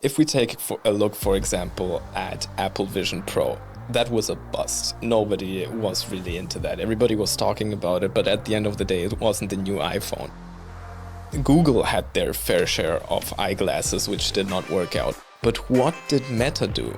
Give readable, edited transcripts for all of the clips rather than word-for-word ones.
If we take a look, for example, at Apple Vision Pro, that was a bust. Nobody was really into that. Everybody was talking about it, but at the end of the day, it wasn't the new iPhone. Google had their fair share of eyeglasses, which did not work out. But what did Meta do?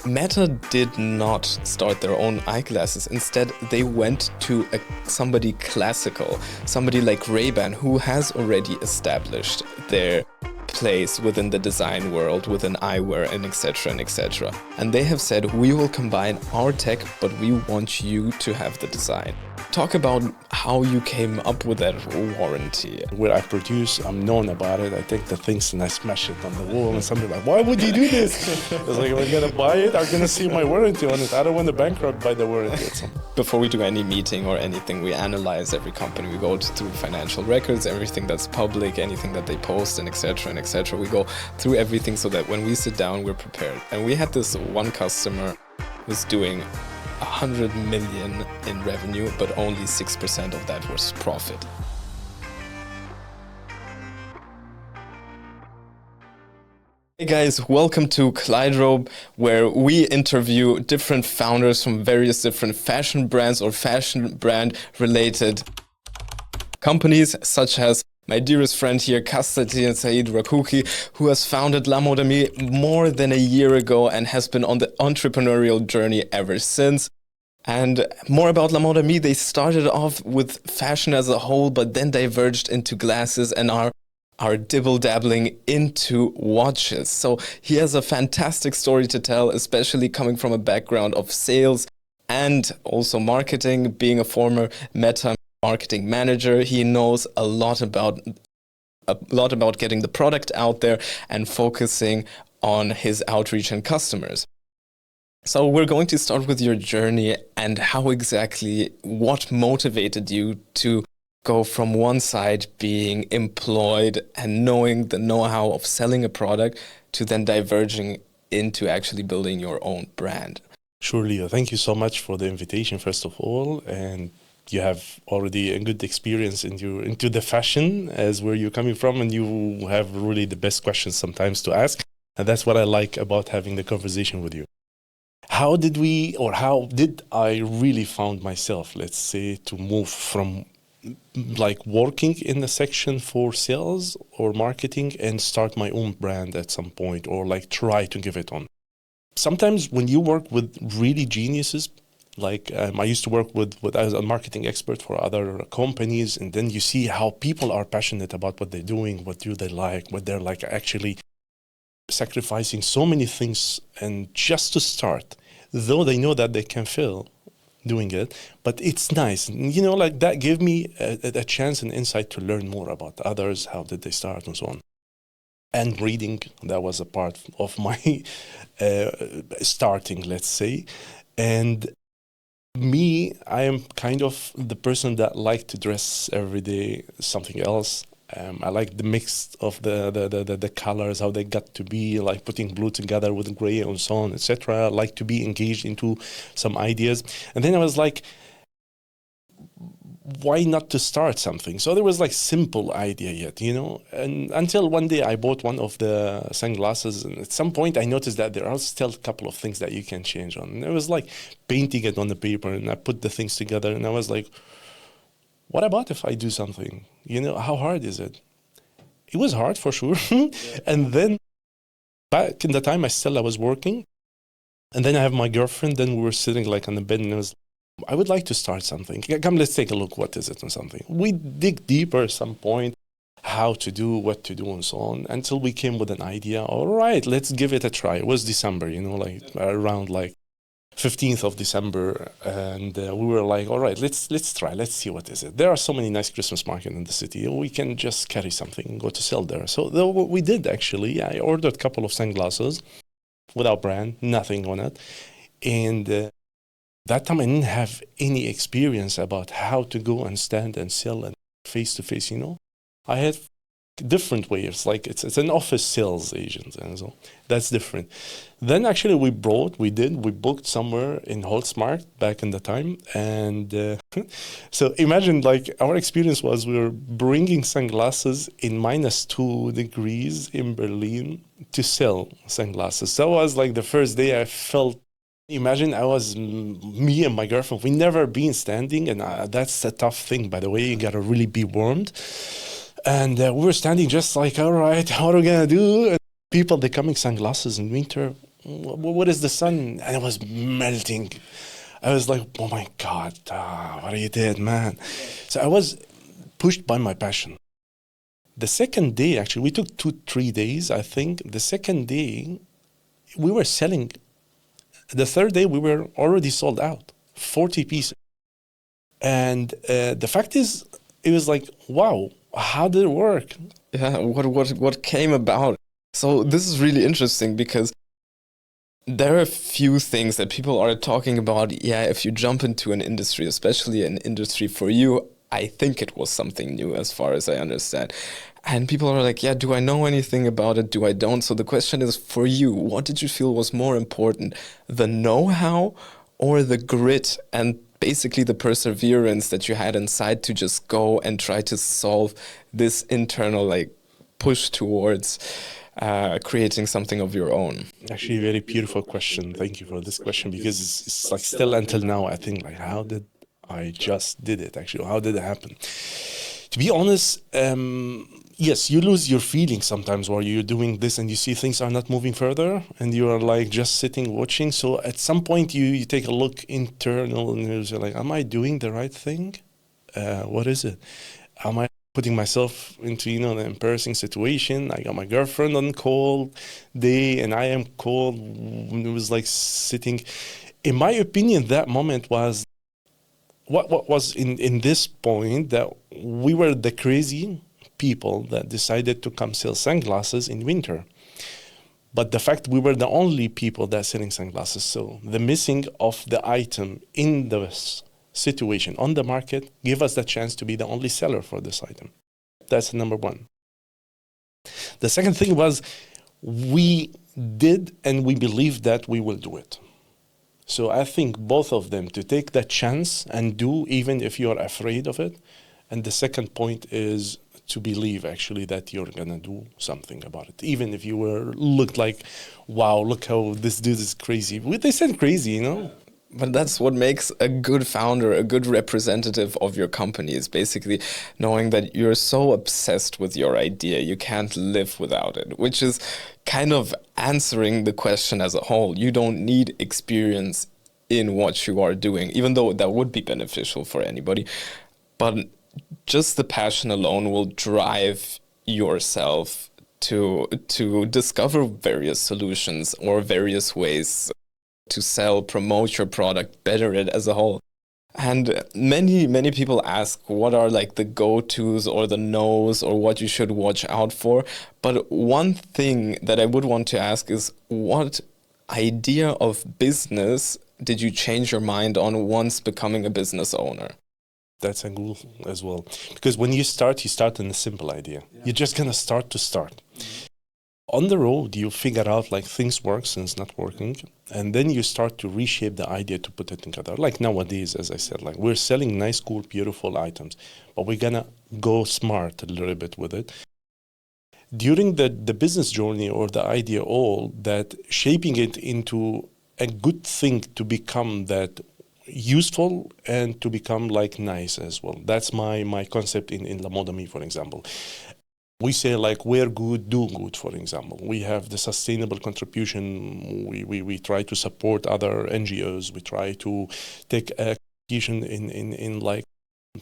Meta did not start their own eyeglasses. Instead, they went to somebody classical, somebody like Ray-Ban, who has already established their place within the design world, within eyewear and etc. and etc. And they have said, we will combine our tech, but we want you to have the design. Talk about how you came up with that warranty. Where I produce, I'm known about it. I take the things and I smash it on the wall and somebody like, why would you do this? It's like, we're gonna buy it, I'm gonna see my warranty on it. I don't want to bankrupt by the warranty. Before we do any meeting or anything, we analyze every company. We go through financial records, everything that's public, anything that they post and etc. and etc. We go through everything so that when we sit down, we're prepared. And we had this one customer who's doing 100 million in revenue, but only 6% of that was profit. Hey guys, welcome to Kleidrobe, where we interview different founders from various different fashion brands or fashion brand related companies, such as my dearest friend here, Castantin Said Rakouki, who has founded Moda Me more than a year ago and has been on the entrepreneurial journey ever since. And more about Moda Me, they started off with fashion as a whole, but then diverged into glasses and are dibble-dabbling into watches. So he has a fantastic story to tell, especially coming from a background of sales and also marketing, being a former Meta marketing manager. He knows a lot about getting the product out there and focusing on his outreach and customers. So we're going to start with your journey and what motivated you to go from one side being employed and knowing the know-how of selling a product to then diverging into actually building your own brand. Sure, Leo. Thank you so much for the invitation, first of all. And you have already a good experience into the fashion as where you're coming from, and you have really the best questions sometimes to ask. And that's what I like about having the conversation with you. How did I really found myself, let's say, to move from like working in the section for sales or marketing and start my own brand at some point, or like try to give it on? Sometimes when you work with really geniuses, like I used to work with as a marketing expert for other companies, and then you see how people are passionate about what they're doing, what do they like, what they're like actually sacrificing so many things and just to start, though they know that they can fail doing it, but it's nice. Like that gave me a chance and insight to learn more about others, how did they start and so on. And reading, that was a part of my starting, let's say. And me, I am kind of the person that like to dress every day something else. I like the mix of the colors, how they got to be, like putting blue together with gray and so on, etc. I like to be engaged into some ideas. And then I was like, why not to start something? So there was like simple idea yet, and until one day I bought one of the sunglasses, and at some point I noticed that there are still a couple of things that you can change on. And it was like painting it on the paper, and I put the things together, and I was like, what about if I do something? How hard is it? It was hard for sure. Yeah. And then back in the time I was working, and then I have my girlfriend, then we were sitting like on the bed, and I would like to start something. Come, let's take a look. What is it or something? We dig deeper at some point, how to do, what to do and so on, until we came with an idea. All right, let's give it a try. It was December, like around like 15th of December, and we were like, all right, let's try, let's see what is it. There are so many nice Christmas markets in the city. We can just carry something and go to sell there. So what we did actually, I ordered a couple of sunglasses without brand, nothing on it. And that time I didn't have any experience about how to go and stand and sell and face to face, I had different ways, like it's an office sales agent, and so that's different. Then actually we booked somewhere in Holzmarkt back in the time, and so imagine like our experience was we were bringing sunglasses in -2 degrees in Berlin to sell sunglasses. That was like the first day I felt, imagine I was me and my girlfriend, we never been standing, and that's a tough thing, by the way, you gotta really be warmed. And we were standing just like, all right, what are we gonna do? And people, they're coming sunglasses in winter. What is the sun? And it was melting. I was like, oh my God, what are you did, man? So I was pushed by my passion. The second day, actually, we took 2-3 days, I think. The second day, we were selling. The third day, we were already sold out, 40 pieces. And the fact is, it was like, wow, how did it work? Yeah, what came about? So this is really interesting because there are a few things that people are talking about. Yeah, if you jump into an industry, especially an industry for you, I think it was something new as far as I understand. And people are like, yeah, do I know anything about it? Do I don't? So the question is, for you, what did you feel was more important? The know-how or the grit and basically the perseverance that you had inside to just go and try to solve this internal like push towards creating something of your own? Actually, a very beautiful question. Thank you for this question, because it's like still until now, I think like, how did I just did it actually? How did it happen? To be honest, yes, you lose your feelings sometimes while you're doing this and you see things are not moving further and you are like just sitting watching. So at some point you take a look internal and you're like, am I doing the right thing? What is it? Am I putting myself into, an embarrassing situation? I got my girlfriend on call day and I am cold. It was like sitting. In my opinion, that moment was what was in this point that we were the crazy people that decided to come sell sunglasses in winter. But the fact we were the only people that selling sunglasses, so the missing of the item in the situation on the market gave us the chance to be the only seller for this item. That's number one. The second thing was we did and we believed that we will do it. So I think both of them, to take that chance and do even if you're afraid of it. And the second point is to believe actually that you're gonna do something about it. Even if you looked like, wow, look how this dude is crazy. They said crazy, But that's what makes a good founder, a good representative of your company, is basically knowing that you're so obsessed with your idea, you can't live without it, which is kind of answering the question as a whole. You don't need experience in what you are doing, even though that would be beneficial for anybody. But just the passion alone will drive yourself to discover various solutions or various ways to sell, promote your product, better it as a whole. And many people ask what are like the go-tos or the no's or what you should watch out for. But one thing that I would want to ask is, what idea of business did you change your mind on once becoming a business owner? That's a goal as well. Because when you start in a simple idea. Yeah. You're just going to start. Mm-hmm. On the road, you figure out like things work, things not working, and then you start to reshape the idea to put it together. Like nowadays, as I said, like we're selling nice, cool, beautiful items, but we're gonna go smart a little bit with it. During the business journey or the idea all, that shaping it into a good thing to become that useful and to become like nice as well. That's my concept in La Moda Me, for example. We say like wear good, do good, for example. We have the sustainable contribution. We try to support other NGOs. We try to take a contribution in like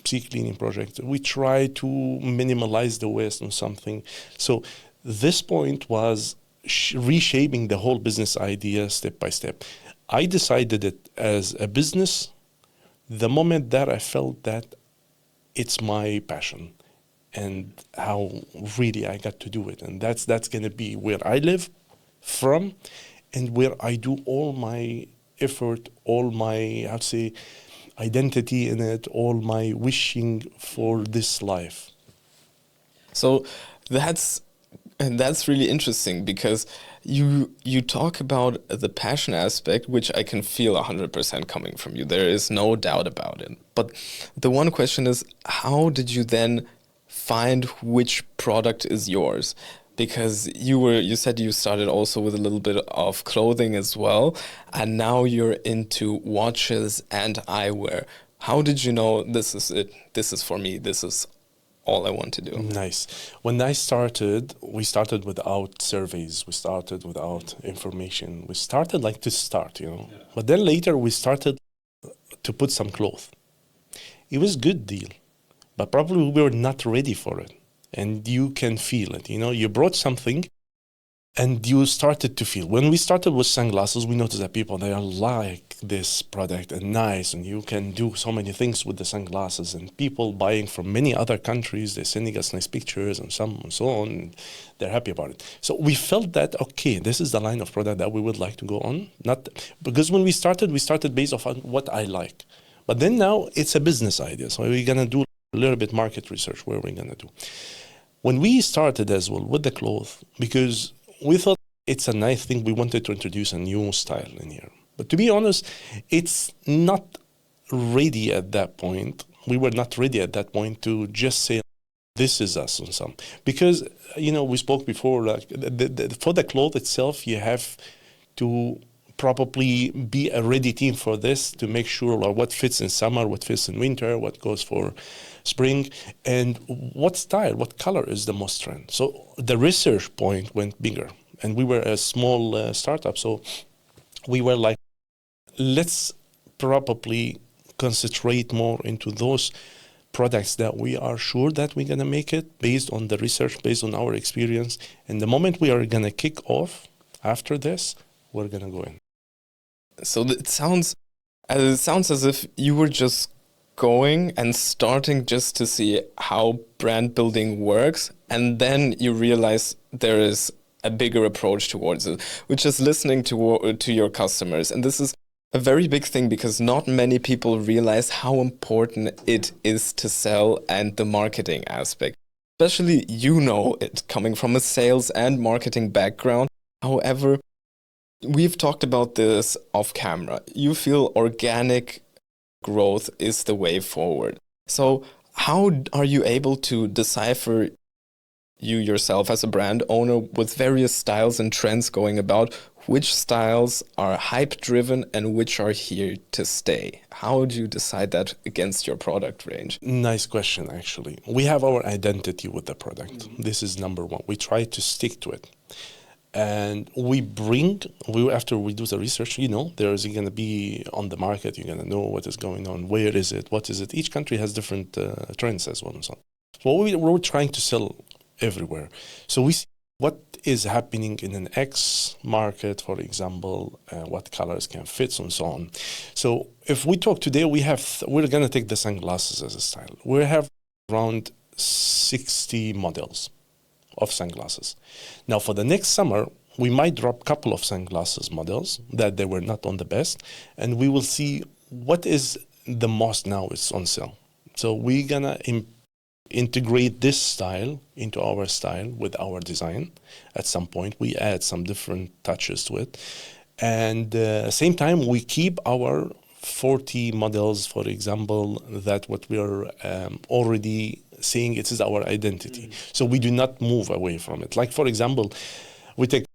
sea cleaning projects. We try to minimalize the waste on something. So this point was reshaping the whole business idea step by step. I decided it as a business the moment that I felt that it's my passion and how really I got to do it. And that's going to be where I live from and where I do all my effort, all my, how to say, identity in it, all my wishing for this life. So that's really interesting, because you talk about the passion aspect, which I can feel 100% coming from you. There is no doubt about it. But the one question is, how did you then find which product is yours? because you said you started also with a little bit of clothing as well, and now you're into watches and eyewear. How did you know this is it? This is for me. This is all I want to do? Nice. When I started, we started without surveys. We started without information. We started like to start, you know. Yeah. But then later we started to put some clothes. It was a good deal, but probably we were not ready for it. And you can feel it, you know. You brought something and you started to feel. When we started with sunglasses, we noticed that people, they are like this product and nice, and you can do so many things with the sunglasses, and people buying from many other countries, they're sending us nice pictures and so on, and they're happy about it. So we felt that, okay, this is the line of product that we would like to go on. Not because when we started based on what I like. But then now it's a business idea. So we're going to do a little bit market research. Where we're going to do. When we started as well with the clothes, because we thought it's a nice thing, we wanted to introduce a new style in here. But to be honest, it's not ready at that point. We were not ready at that point to just say, this is us on some. Because, you know, we spoke before, like for the cloth itself, you have to probably be a ready team for this to make sure like, what fits in summer, what fits in winter, what goes for spring, and what style, what color is the most trend. So the research point went bigger, and we were a small startup. So we were like, let's probably concentrate more into those products that we are sure that we're going to make it based on the research, based on our experience. And the moment we are going to kick off after this, we're going to go in. So it sounds as if you were just going and starting just to see how brand building works, and then you realize there is a bigger approach towards it, which is listening to your customers. And this is a very big thing, because not many people realize how important it is to sell and the marketing aspect. Especially, you know it, coming from a sales and marketing background. However, we've talked about this off camera. You feel organic growth is the way forward. So how are you able to decipher, you yourself as a brand owner, with various styles and trends going about, which styles are hype driven and which are here to stay? How do you decide that against your product range? Nice question, actually. We have our identity with the product. This is number one. We try to stick to it. And after we do the research, you know, there is going to be on the market, you're going to know what is going on, where is it, what is it. Each country has different trends as well and so on. So we're trying to sell everywhere. So we see what is happening in an X market, for example, what colors can fit and so on. So if we talk today, we're going to take the sunglasses as a style. We have around 60 models of sunglasses. Now for the next summer, we might drop a couple of sunglasses models that they were not on the best, and we will see what is the most now is on sale. So we're gonna integrate this style into our style with our design. At some point, we add some different touches to it, and same time we keep our 40 models, for example, that what we are already saying it is our identity. So we do not move away from it. Like, for example, we take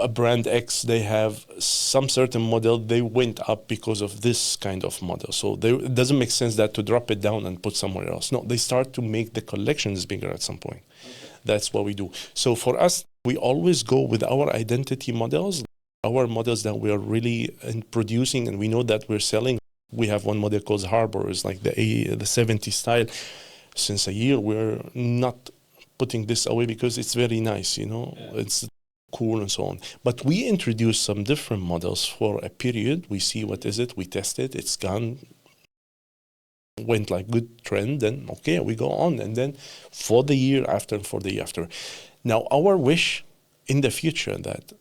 a brand X, they have some certain model, they went up because of this kind of model. So it doesn't make sense that to drop it down and put somewhere else. No, they start to make the collections bigger at some point. Okay. That's what we do. So for us, we always go with our identity models, our models that we are really producing and we know that we're selling. We have one model called Harbor, it's like the 70s style. Since a year, we're not putting this away because it's very nice, you know, it's cool and so on. But we introduce some different models for a period. We see what is it, we test it, it's gone, went like good trend, then okay, we go on. And then for the year after and for the year after. Now, our wish in the future that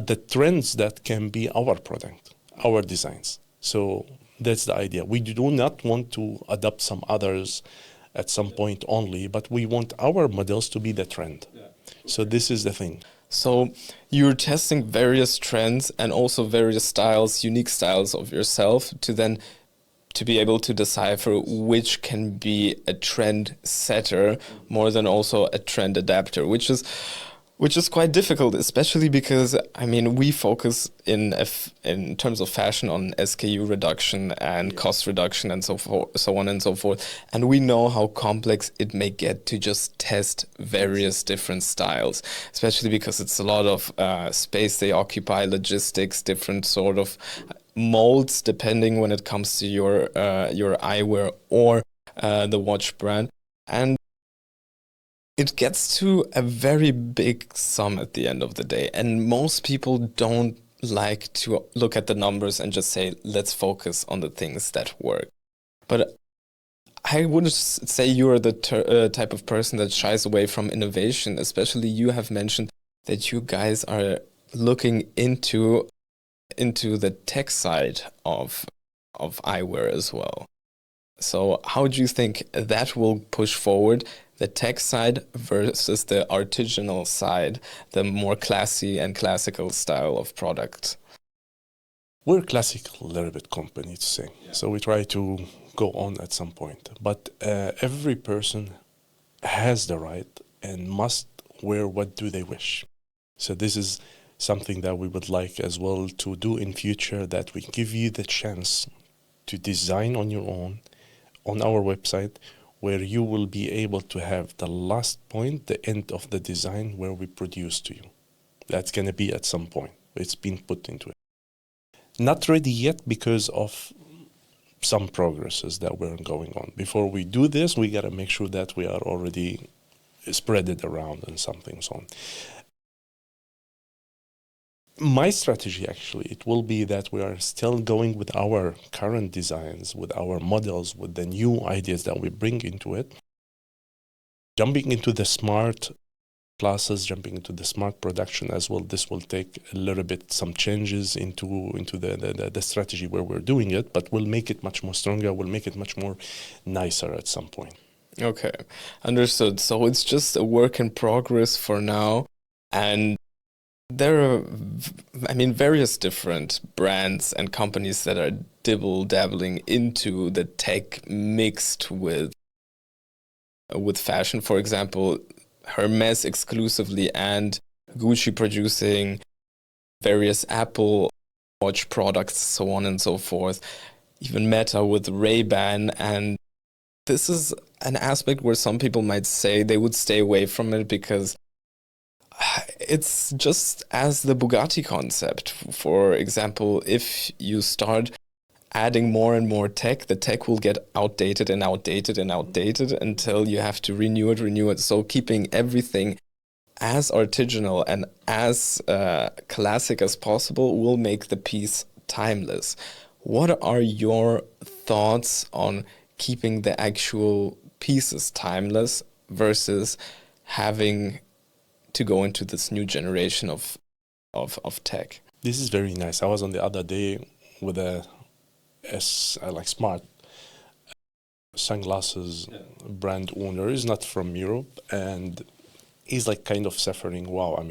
the trends that can be our product, our designs. So that's the idea. We do not want to adopt some others at some point only, but we want our models to be the trend. Yeah. So this is the thing. So you're testing various trends and also various styles, unique styles of yourself to then to be able to decipher which can be a trend setter more than also a trend adapter, which is quite difficult, especially because I mean we focus in terms of fashion on SKU reduction and cost reduction and so on and so forth, and we know how complex it may get to just test various different styles, especially because it's a lot of space they occupy, logistics, different sort of molds depending when it comes to your eyewear or the watch brand, and it gets to a very big sum at the end of the day. And most people don't like to look at the numbers and just say, let's focus on the things that work. But I would say you're the type of person that shies away from innovation. Especially you have mentioned that you guys are looking into the tech side of eyewear as well. So how do you think that will push forward the tech side versus the artisanal side, the more classy and classical style of product? We're a classical, a little bit company to say. So we try to go on at some point. But every person has the right and must wear what do they wish. So this is something that we would like as well to do in future, that we give you the chance to design on your own on our website, where you will be able to have the last point, the end of the design, where we produce to you. That's going to be at some point. It's been put into it. Not ready yet because of some progresses that were going on. Before we do this, we got to make sure that we are already spread it around and something so on. My strategy, actually, it will be that we are still going with our current designs, with our models, with the new ideas that we bring into it. Jumping into the smart classes, jumping into the smart production as well. This will take a little bit some changes into the strategy where we're doing it, but we'll make it much more stronger. We'll make it much more nicer at some point. Okay, understood. So it's just a work in progress for now, and there are, various different brands and companies that are dabbling into the tech mixed with fashion. For example, Hermes exclusively and Gucci producing various Apple Watch products, so on and so forth. Even Meta with Ray-Ban, and this is an aspect where some people might say they would stay away from it because it's just as the Bugatti concept. For example, if you start adding more and more tech, the tech will get outdated and outdated and outdated until you have to renew it. So keeping everything as artisanal and as classic as possible will make the piece timeless. What are your thoughts on keeping the actual pieces timeless versus having to go into this new generation of tech? This is very nice. I was on the other day with a smart sunglasses brand owner. He's not from Europe, and he's like kind of suffering. Wow,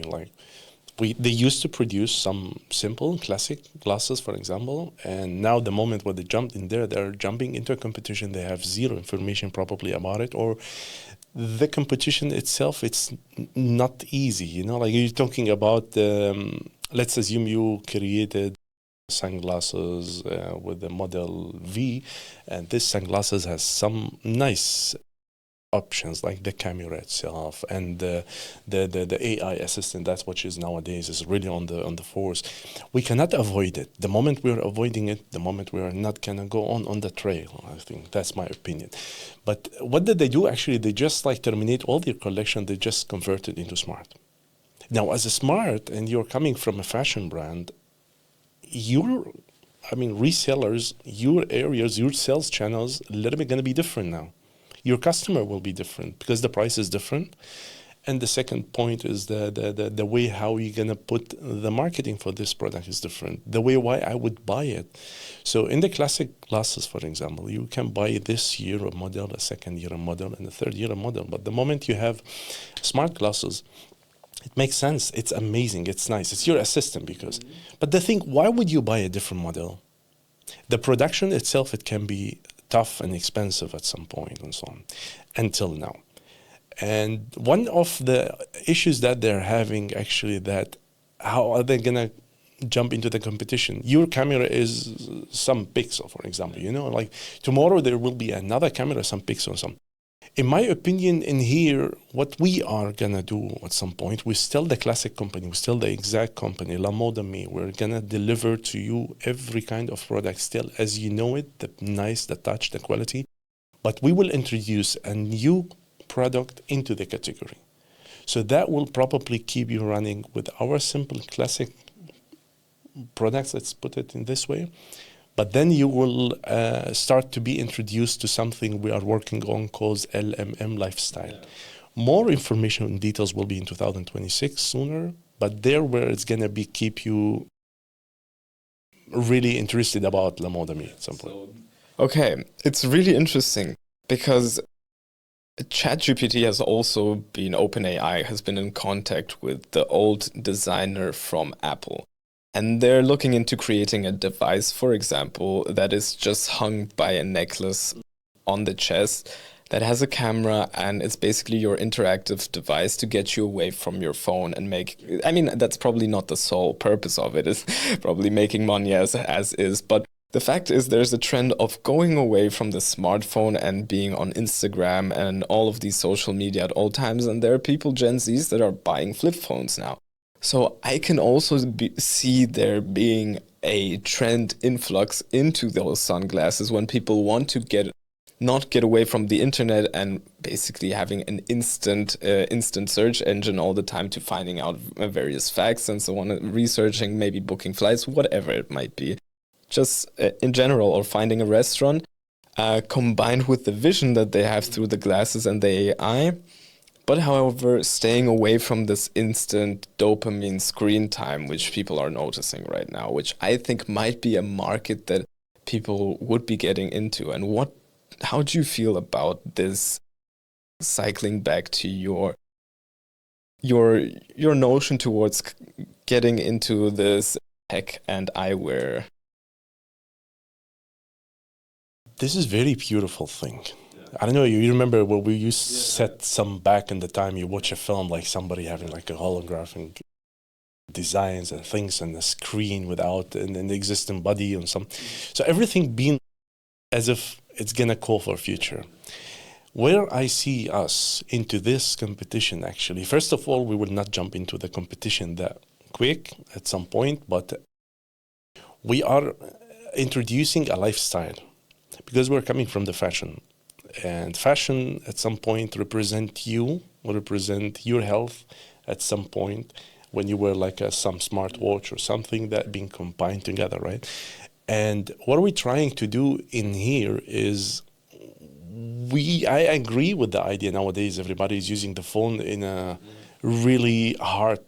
they used to produce some simple classic glasses, for example, and now the moment where they jumped in there, they're jumping into a competition. They have zero information probably about it, or the competition itself, it's not easy. Like you're talking about, let's assume you created sunglasses with the Model V, and this sunglasses has some nice options like the camera itself and the AI assistant. That's what is nowadays is really on the force. We cannot avoid it. The moment we're avoiding it, the moment we are not gonna go on the trail. I think that's my opinion. But what did they do? Actually, they just terminate all their collection. They just convert it into smart. Now, as a smart, and you're coming from a fashion brand, resellers, your areas, your sales channels, a little bit going to be different now. Your customer will be different because the price is different. And the second point is the way how you're going to put the marketing for this product is different. The way why I would buy it. So in the classic glasses, for example, you can buy this year a model, a second year a model, and a third year a model. But the moment you have smart glasses, it makes sense. It's amazing. It's nice. It's your assistant because. But the thing, why would you buy a different model? The production itself, it can be tough and expensive at some point and so on, until now. And one of the issues that they're having actually, that how are they gonna jump into the competition? Your camera is some pixel, for example, like tomorrow there will be another camera, some pixel, some. In my opinion, in here, what we are gonna do at some point, we're still the classic company, we're still the exact company, Moda Me. We're gonna deliver to you every kind of product still as you know it, the nice, the touch, the quality. But we will introduce a new product into the category. So that will probably keep you running with our simple classic products, let's put it in this way. But then you will start to be introduced to something we are working on called LMM Lifestyle. More information and details will be in 2026 sooner, but there where it's going to be keep you really interested about Moda Me at some point. Okay, it's really interesting because ChatGPT has also been, OpenAI has been in contact with the old designer from Apple. And they're looking into creating a device, for example, that is just hung by a necklace on the chest that has a camera, and it's basically your interactive device to get you away from your phone and that's probably not the sole purpose of it, is probably making money as is. But the fact is there's a trend of going away from the smartphone and being on Instagram and all of these social media at all times. And there are people, Gen Zs, that are buying flip phones now. So I can also see there being a trend influx into those sunglasses when people want to not get away from the internet and basically having an instant search engine all the time to finding out various facts and so on, researching, maybe booking flights, whatever it might be, just in general, or finding a restaurant, combined with the vision that they have through the glasses and the AI. But however, staying away from this instant dopamine screen time, which people are noticing right now, which I think might be a market that people would be getting into. And how do you feel about this, cycling back to your notion towards getting into this tech and eyewear? This is very beautiful thing. I don't know, you remember when we used to set some back in the time, you watch a film like somebody having like a holographic designs and things on the screen without an existing body and some. So everything being as if it's going to call for future. Where I see us into this competition, actually, first of all, we will not jump into the competition that quick at some point, but we are introducing a lifestyle because we're coming from the fashion. And fashion at some point represent your health at some point when you wear like some smartwatch or something that being combined together, right? And what we're trying to do in here is I agree with the idea nowadays everybody is using the phone in a really hard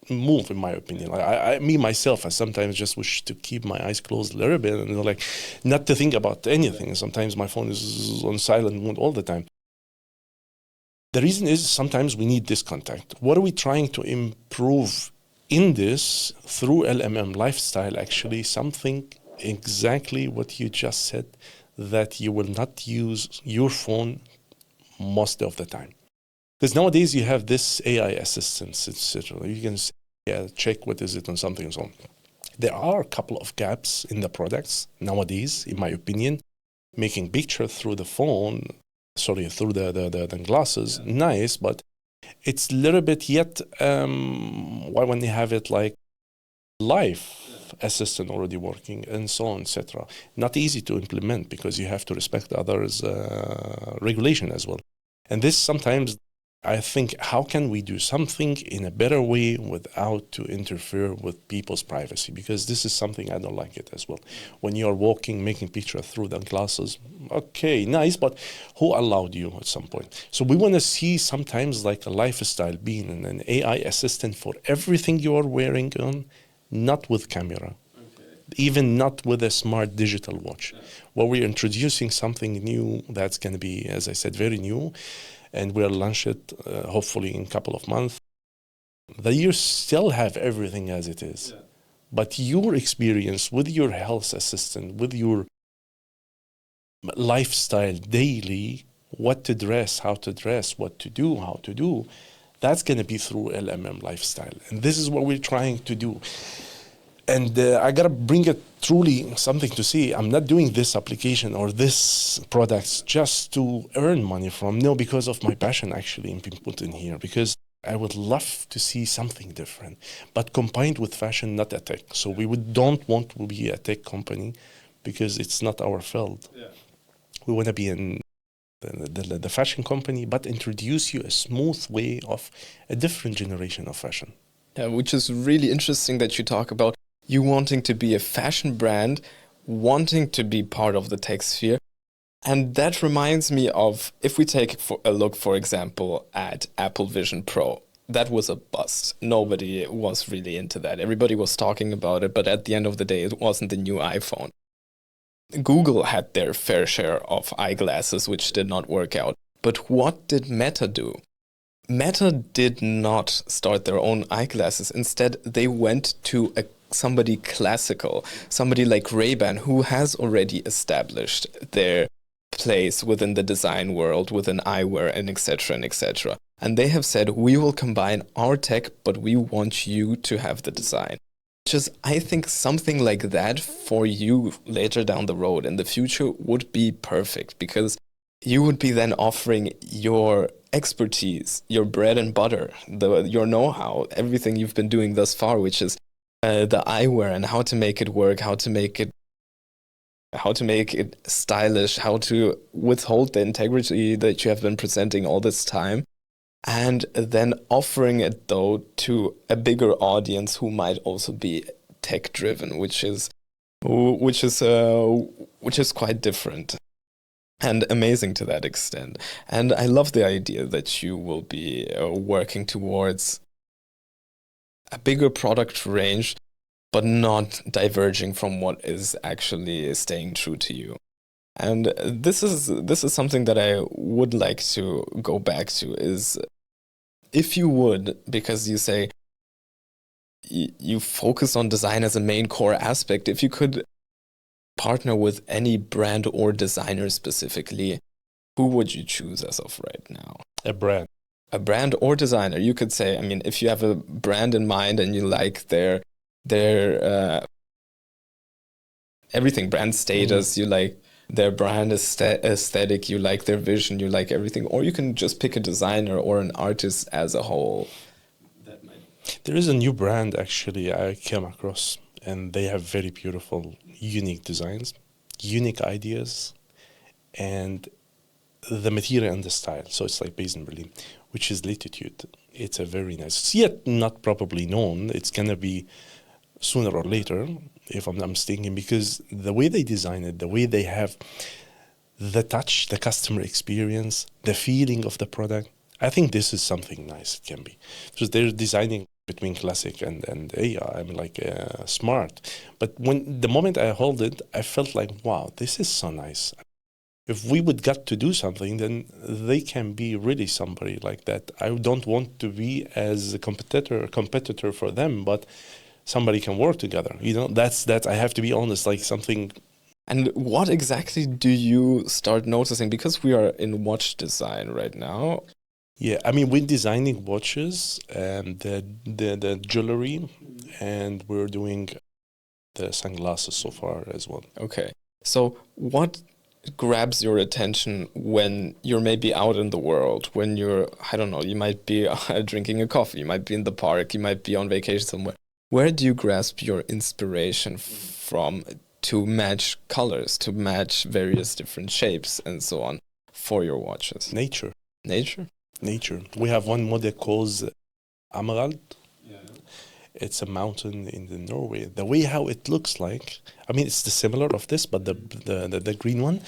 move, in my opinion. Me myself, I sometimes just wish to keep my eyes closed a little bit and like not to think about anything. Sometimes my phone is on silent mode all the time. The reason is sometimes we need this contact. What are we trying to improve in this through LMM Lifestyle? Actually, something exactly what you just said, that you will not use your phone most of the time. Because nowadays you have this AI assistants, etc. You can check what is it on something and so on. There are a couple of gaps in the products nowadays, in my opinion. Making picture through the phone, through the glasses, nice, but it's a little bit yet, why when you have it like live assistant already working and so on, etc. Not easy to implement because you have to respect others' regulation as well. And this sometimes, I think, how can we do something in a better way without to interfere with people's privacy? Because this is something I don't like it as well. When you are walking, making picture through the glasses, okay, nice, but who allowed you at some point? So we want to see sometimes like a lifestyle being an AI assistant for everything you are wearing on, not with camera. Even not with a smart digital watch. Well, we're introducing something new that's going to be, as I said, very new. And we'll launch it hopefully in a couple of months. The year still have everything as it is, But your experience with your health assistant, with your lifestyle daily, what to dress, how to dress, what to do, how to do, that's going to be through LMM Lifestyle. And this is what we're trying to do. And I got to bring it truly something to see. I'm not doing this application or this products just to earn money from. No, because of my passion actually in being put in here. Because I would love to see something different, but combined with fashion, not a tech. So don't want to be a tech company because it's not our field. Yeah. We want to be in the fashion company, but introduce you a smooth way of a different generation of fashion. Yeah, which is really interesting that you talk about you wanting to be a fashion brand, wanting to be part of the tech sphere. And that reminds me of, if we take a look, for example, at Apple Vision Pro, that was a bust. Nobody was really into that. Everybody was talking about it, but at the end of the day, it wasn't the new iPhone. Google had their fair share of eyeglasses, which did not work out. But what did Meta do? Meta did not start their own eyeglasses. Instead, they went to somebody classical, somebody like Ray-Ban, who has already established their place within the design world, within eyewear, and etc. and etc. And they have said, we will combine our tech, but we want you to have the design. Which is, I think, something like that for you later down the road in the future would be perfect, because you would be then offering your expertise, your bread and butter, your know-how, everything you've been doing thus far, which is the eyewear and how to make it work, how to make it stylish, how to withhold the integrity that you have been presenting all this time, and then offering it though to a bigger audience who might also be tech driven, which is quite different and amazing to that extent. And I love the idea that you will be working towards a bigger product range, but not diverging from what is actually staying true to you. And this is something that I would like to go back to, is if you would, because you say you focus on design as a main core aspect, if you could partner with any brand or designer specifically, who would you choose as of right now? A brand or designer. You could say, I mean, if you have a brand in mind and you like their everything, brand status, you like their brand aesthetic, you like their vision, you like everything, or you can just pick a designer or an artist as a whole. There is a new brand actually I came across, and they have very beautiful, unique designs, unique ideas, and the material and the style. So it's like based in Berlin, which is Latitude. It's a very nice, it's yet not probably known. It's going to be sooner or later, if I'm thinking, because the way they design it, the way they have the touch, the customer experience, the feeling of the product, I think this is something nice it can be. Because they're designing between classic and AI, I'm like smart. But the moment I hold it, I felt like, wow, this is so nice. If we would get to do something, then they can be really somebody like that. I don't want to be as a competitor for them, but somebody can work together. You know, that's I have to be honest, like something. And what exactly do you start noticing? Because we are in watch design right now. Yeah, I mean, we're designing watches and the jewelry, and we're doing the sunglasses so far as well. Okay. So what grabs your attention when you're maybe out in the world, when you're, I don't know, you might be drinking a coffee, you might be in the park, you might be on vacation somewhere. Where do you grasp your inspiration from to match colors, to match various different shapes and so on for your watches? Nature. Nature. We have one model called Amrald. Yeah. It's a mountain in the Norway. The way how it looks like, I mean, it's the similar of this, but the green one.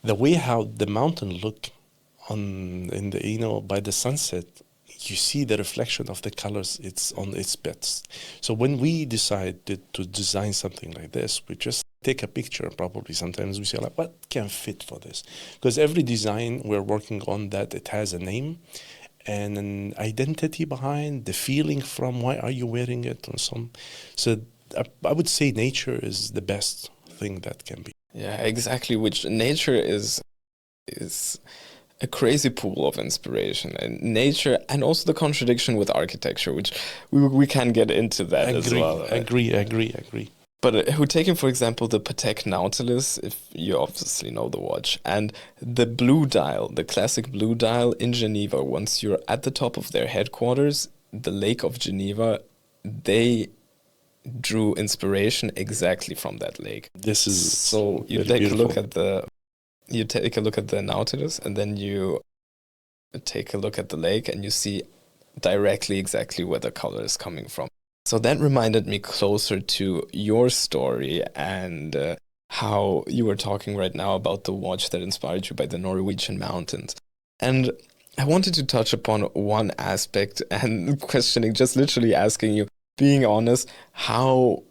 The way how the mountain look by the sunset, you see the reflection of the colors. It's on its best. So when we decided to design something like this, we just take a picture. Probably sometimes we say like, what can fit for this? Because every design we're working on that it has a name, and an identity behind the feeling from why are you wearing it or some. So I would say nature is the best thing that can be. Yeah, exactly. Which nature is a crazy pool of inspiration, and nature, and also the contradiction with architecture, which we can get into that as well. Agree. But taking, for example, the Patek Nautilus, if you obviously know the watch, and the blue dial, the classic blue dial in Geneva, once you're at the top of their headquarters, the Lake of Geneva, they drew inspiration exactly from that lake. This is so you take beautiful. You take a look at the Nautilus, and then you take a look at the lake, and you see directly exactly where the color is coming from. So that reminded me closer to your story and how you were talking right now about the watch that inspired you by the Norwegian mountains. And I wanted to touch upon one aspect and questioning, just literally asking you, being honest, how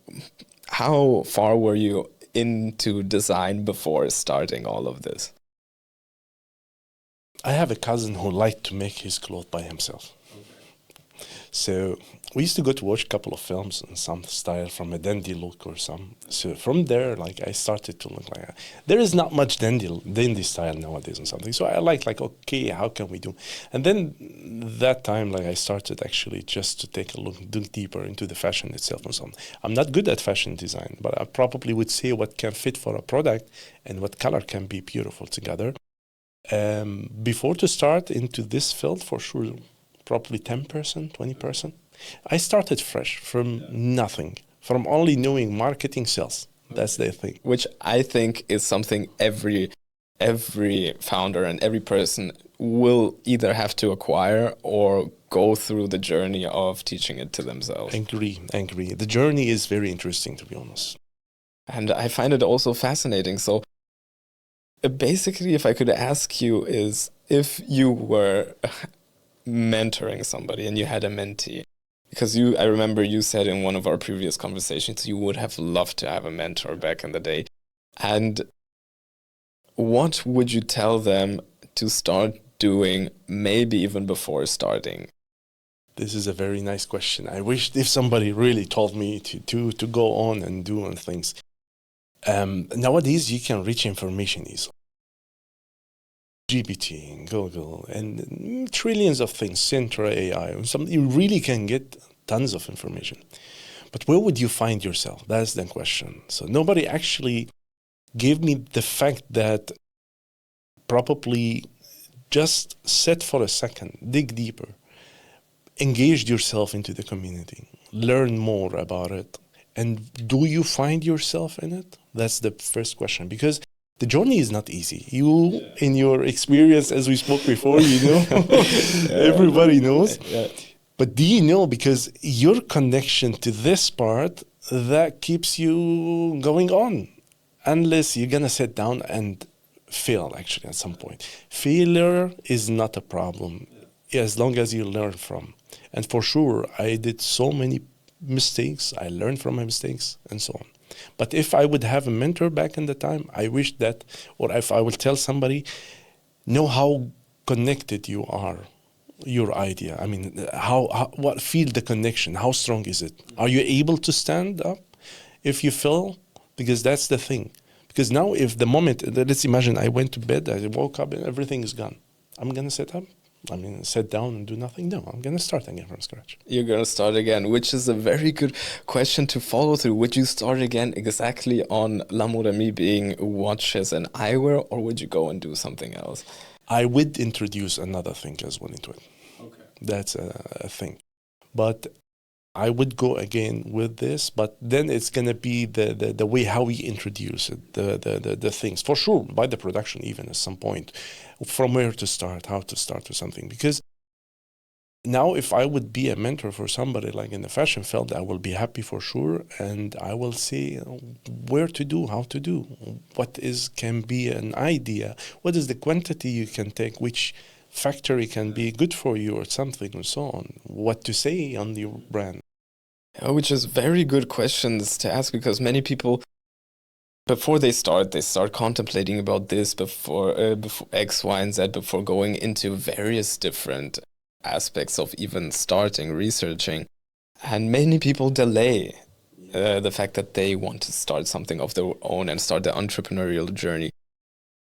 far were you into design before starting all of this? I have a cousin who liked to make his clothes by himself. So we used to go to watch a couple of films in some style from a dandy look or some. So from there, like I started to look like there is not much dandy style nowadays and something. So I like okay, how can we do? And then that time, like I started actually just to take a look deeper into the fashion itself and so on. I'm not good at fashion design, but I probably would say what can fit for a product and what color can be beautiful together. Before to start into this field, for sure, probably 10%, 20%. I started fresh from nothing, from only knowing marketing, sales. That's the thing. Which I think is something every founder and every person will either have to acquire or go through the journey of teaching it to themselves. Agree. The journey is very interesting, to be honest. And I find it also fascinating. So basically, if I could ask you, is if you were mentoring somebody and you had a mentee, because I remember you said in one of our previous conversations you would have loved to have a mentor back in the day, and what would you tell them to start doing, maybe even before starting? This is a very nice question. I wish if somebody really told me to go on and do things. Nowadays you can reach information easily. GPT, Google, and trillions of things, Centra AI, you really can get tons of information. But where would you find yourself? That's the question. So nobody actually gave me the fact that probably just sit for a second, dig deeper, engage yourself into the community, learn more about it. And do you find yourself in it? That's the first question, because the journey is not easy. You, in your experience, as we spoke before, everybody knows. Yeah. But do you know, because your connection to this part, that keeps you going on, unless you're going to sit down and fail, actually, at some point. Failure is not a problem, as long as you learn from. And for sure, I did so many mistakes. I learned from my mistakes and so on. But if I would have a mentor back in the time, I wish that, or if I would tell somebody, know how connected you are, your idea. I mean, what feel the connection? How strong is it? Are you able to stand up if you fell? Because that's the thing. Because now if the moment, let's imagine I went to bed, I woke up and everything is gone. I'm going to sit up. Sit down and do nothing? No, I'm going to start again from scratch. You're going to start again, which is a very good question to follow through. Would you start again exactly on La Moda Me being watches and eyewear, or would you go and do something else? I would introduce another thing as well into it. Okay. That's a thing. But I would go again with this, but then it's going to be the way how we introduce it, the things. For sure, by the production even at some point, from where to start, how to start with something. Because now if I would be a mentor for somebody like in the fashion field, I will be happy for sure. And I will see where to do, how to do, can be an idea, what is the quantity you can take, which factory can be good for you or something and so on, what to say on your brand. Which is very good questions to ask, because many people, before they start contemplating about this before X, Y, and Z, before going into various different aspects of even starting, researching. And many people delay the fact that they want to start something of their own and start the entrepreneurial journey.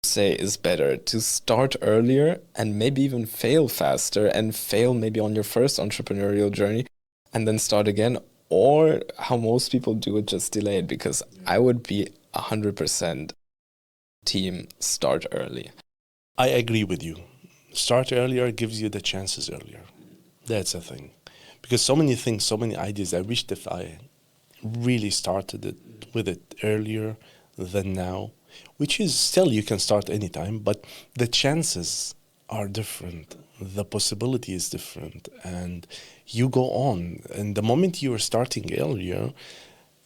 Say is better to start earlier and maybe even fail faster and fail maybe on your first entrepreneurial journey and then start again, or how most people do it, just delay it, because I would be 100% team start early. I agree with you. Start earlier gives you the chances earlier. That's the thing. Because so many things, so many ideas, I wished if I really started with it earlier than now, which is still you can start anytime, but the chances are different. The possibility is different, and you go on. And the moment you are starting earlier,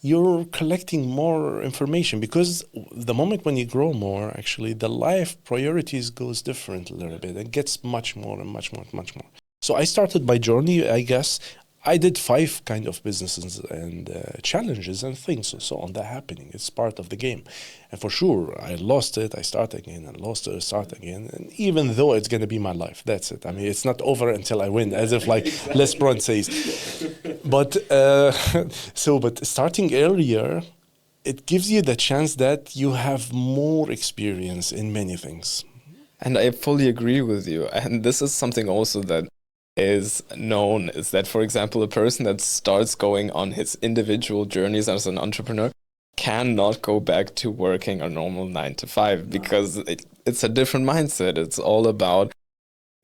you're collecting more information, because the moment when you grow more, actually, the life priorities goes different a little bit. It gets much more and much more, much more. So I started my journey, I guess. I did 5 kind of businesses and challenges and things and so on that happening. It's part of the game. And for sure, I lost it, I start again, and lost it, I start again. And even though it's going to be my life, that's it. I mean, it's not over until I win, as if like Les Brown says. But but starting earlier, it gives you the chance that you have more experience in many things. And I fully agree with you. And this is something also that is known, is that, for example, a person that starts going on his individual journeys as an entrepreneur cannot go back to working a normal 9 to 5, because it's a different mindset. It's all about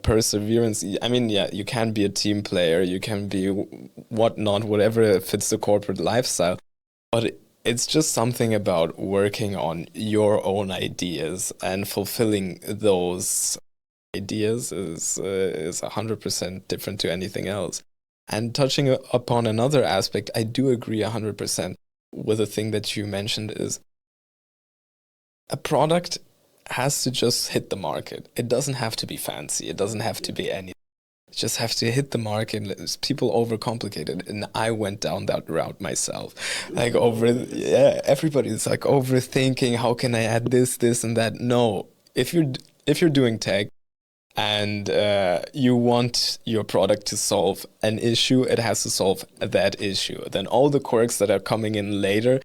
perseverance. I mean, yeah, you can be a team player, you can be whatnot, whatever fits the corporate lifestyle, but it's just something about working on your own ideas and fulfilling those ideas is 100% different to anything else. And touching upon another aspect, I do agree 100% with the thing that you mentioned, is a product has to just hit the market. It doesn't have to be fancy. It doesn't have to be anything. It just have to hit the market. People overcomplicate it, and I went down that route myself. Like everybody's like overthinking. How can I add this, and that? No, if you're doing tech, and you want your product to solve an issue, it has to solve that issue. Then all the quirks that are coming in later,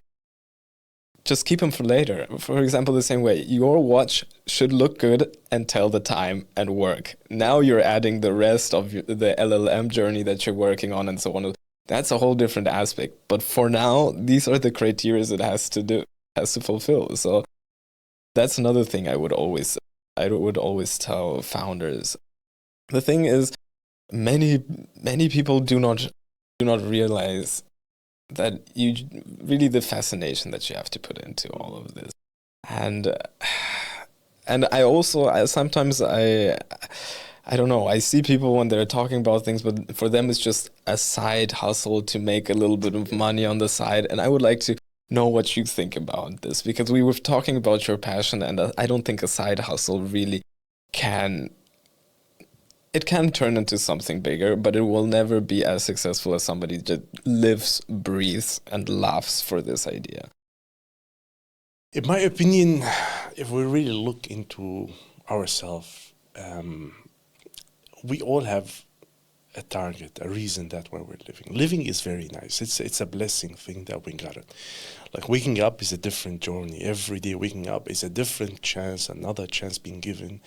just keep them for later. For example, the same way, your watch should look good and tell the time and work. Now you're adding the rest of the LLM journey that you're working on and so on. That's a whole different aspect. But for now, these are the criteria it has to fulfill. So that's another thing I would always tell founders. The thing is, many people do not realize that the fascination that you have to put into all of this. And I sometimes I don't know, I see people when they're talking about things, but for them it's just a side hustle to make a little bit of money on the side. And I would like to know what you think about this, because we were talking about your passion, and I don't think a side hustle really can turn into something bigger, but it will never be as successful as somebody that lives, breathes, and laughs for this idea. In my opinion, if we really look into ourselves, we all have a target, a reason that why we're living. Living is very nice. It's a blessing thing that we got it. Like waking up is a different journey. Every day waking up is a different chance, another chance being given,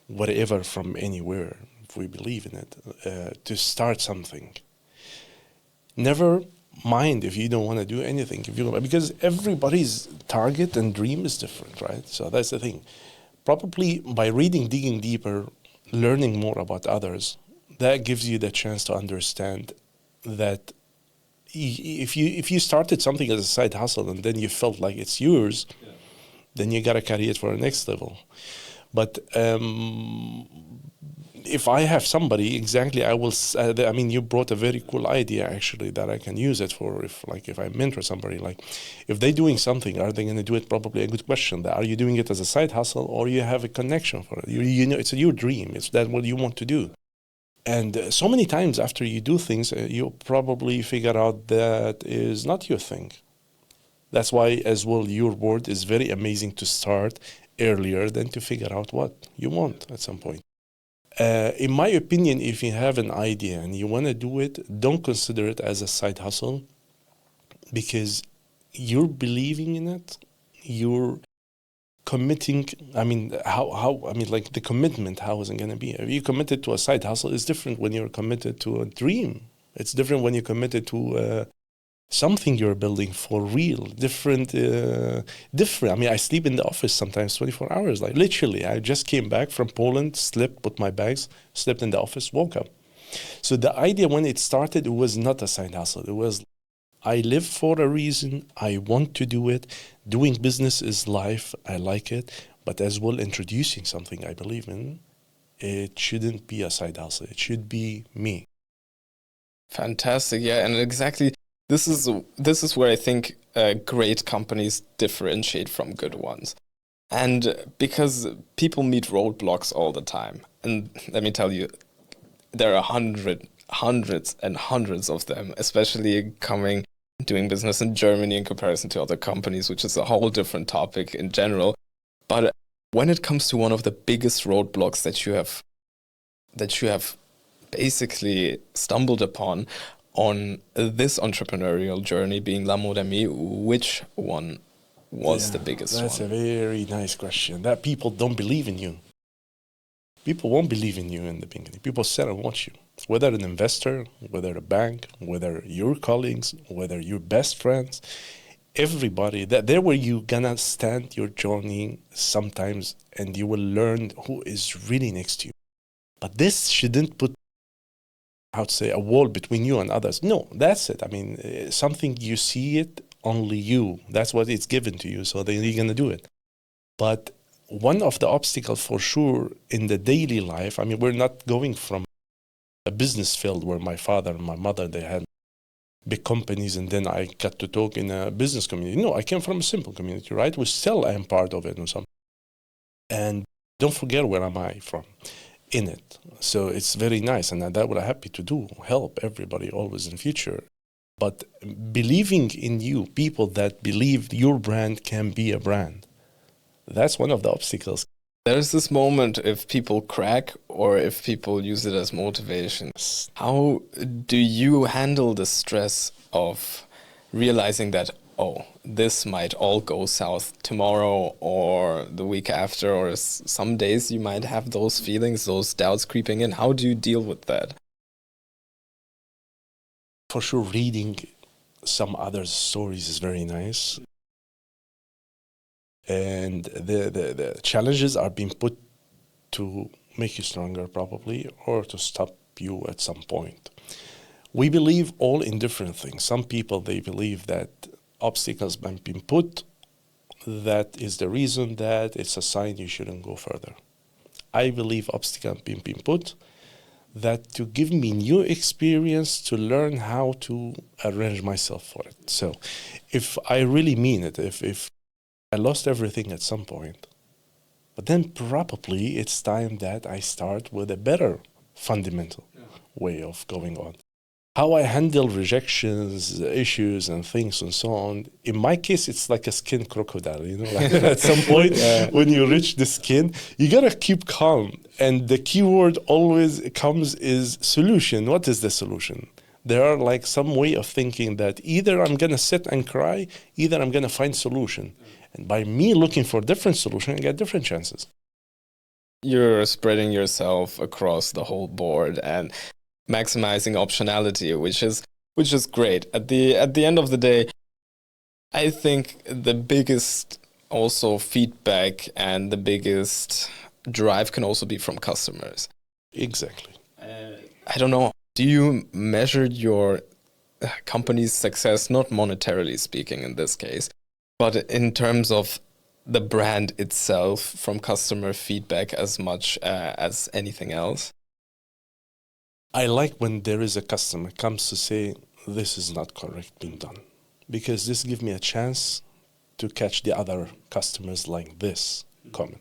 whatever, from anywhere, if we believe in it, to start something. Never mind if you don't want to do anything, because everybody's target and dream is different, right? So that's the thing. Probably by reading, digging deeper, learning more about others, that gives you the chance to understand that if you started something as a side hustle and then you felt like it's yours, then you got to carry it for the next level. But if I have somebody, exactly, I will. You brought a very cool idea actually that I can use it for. If I mentor somebody, like if they're doing something, are they going to do it? Probably a good question. Are you doing it as a side hustle, or you have a connection for it? You know, it's your dream. It's that what you want to do. And so many times after you do things, you probably figure out that is not your thing. That's why as well your word is very amazing to start earlier than to figure out what you want at some point. In my opinion, if you have an idea and you want to do it, don't consider it as a side hustle, because you're believing in it. You're committing. I mean, like the commitment, how is it going to be? If you committed to a side hustle, it's different when you're committed to a dream. It's different when you're committed to something you're building for real. Different. I mean, I sleep in the office sometimes 24 hours. Like literally, I just came back from Poland, slept, put my bags, slept in the office, woke up. So the idea when it started, it was not a side hustle. It was, I live for a reason. I want to do it. Doing business is life. I like it. But as well, introducing something I believe in, it shouldn't be a side hustle. It should be me. Fantastic. Yeah, and exactly this is where I think great companies differentiate from good ones. And because people meet roadblocks all the time. And let me tell you, there are hundreds and hundreds of them, especially doing business in Germany in comparison to other companies, which is a whole different topic in general. But when it comes to one of the biggest roadblocks that you have basically stumbled upon on this entrepreneurial journey being La Moda Me, which one was the biggest one? That's a very nice question. That people don't believe in you. People won't believe in you in the beginning. People sit and watch you. Whether an investor, whether a bank, whether your colleagues, whether your best friends, everybody, there where you gonna stand your journey sometimes and you will learn who is really next to you. But this shouldn't put, how to say, a wall between you and others. No, that's it. I mean, something you see it, only you. That's what it's given to you, so then you're gonna do it. But one of the obstacles for sure in the daily life, I mean, we're not going from a business field where my father and my mother, they had big companies and then I got to talk in a business community. No, I came from a simple community, right? We still am part of it and something. And don't forget where am I from in it. So it's very nice, and that what I'm happy to do, help everybody always in the future. But believing in you, people that believe your brand can be a brand, that's one of the obstacles. There's this moment if people crack or if people use it as motivation. How do you handle the stress of realizing that, oh, this might all go south tomorrow or the week after, or some days you might have those feelings, those doubts creeping in? How do you deal with that? For sure, reading some other stories is very nice. And the challenges are being put to make you stronger probably, or to stop you at some point. We believe all in different things. Some people, they believe that obstacles have been put, that is the reason that it's a sign you shouldn't go further. I believe obstacles have been put that to give me new experience to learn how to arrange myself for it. So if I really mean it, if I lost everything at some point, but then probably it's time that I start with a better fundamental way of going on. How I handle rejections, issues, and things and so on. In my case, it's like a skin crocodile, you know, like at some point when you reach the skin, you gotta keep calm. And the key word always comes is solution. What is the solution? There are like some way of thinking that either I'm gonna sit and cry, either I'm gonna find solution. And by me looking for different solution, I get different chances. You're spreading yourself across the whole board and maximizing optionality, which is great. At the end of the day, I think the biggest also feedback and the biggest drive can also be from customers. Exactly. I don't know. Do you measure your company's success, not monetarily speaking in this case, but in terms of the brand itself from customer feedback as much as anything else? I like when there is a customer comes to say, this is not correct being done, because this gives me a chance to catch the other customers like this comment.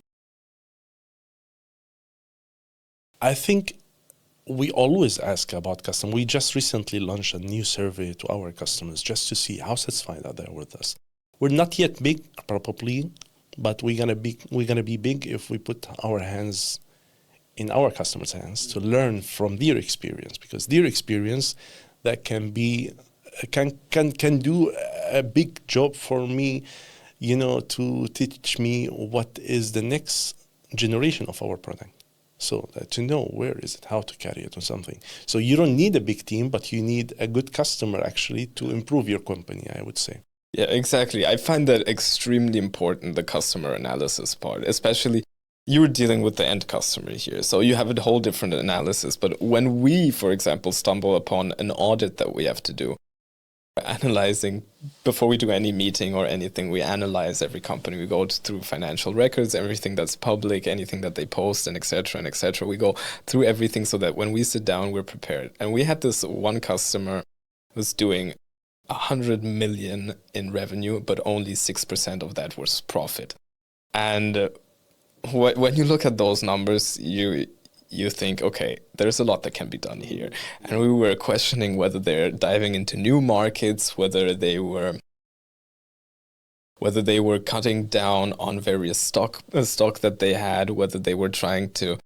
I think we always ask about customers. We just recently launched a new survey to our customers just to see how satisfied are they with us. We're not yet big, probably, but we're gonna be big if we put our hands in our customers' hands to learn from their experience, because their experience that can be can do a big job for me, to teach me what is the next generation of our product. So to know where is it, how to carry it or something. So you don't need a big team, but you need a good customer actually to improve your company, I would say. Yeah, exactly. I find that extremely important, the customer analysis part, especially you're dealing with the end customer here. So you have a whole different analysis. But when we, for example, stumble upon an audit that we have to do, analyzing before we do any meeting or anything, we analyze every company. We go through financial records, everything that's public, anything that they post, and etc. and etc. We go through everything so that when we sit down, we're prepared. And we had this one customer who was doing 100 million in revenue, but only 6% of that was profit. And when you look at those numbers, you think, okay, there's a lot that can be done here. And we were questioning whether they're diving into new markets, whether they were cutting down on various stock that they had, whether they were trying to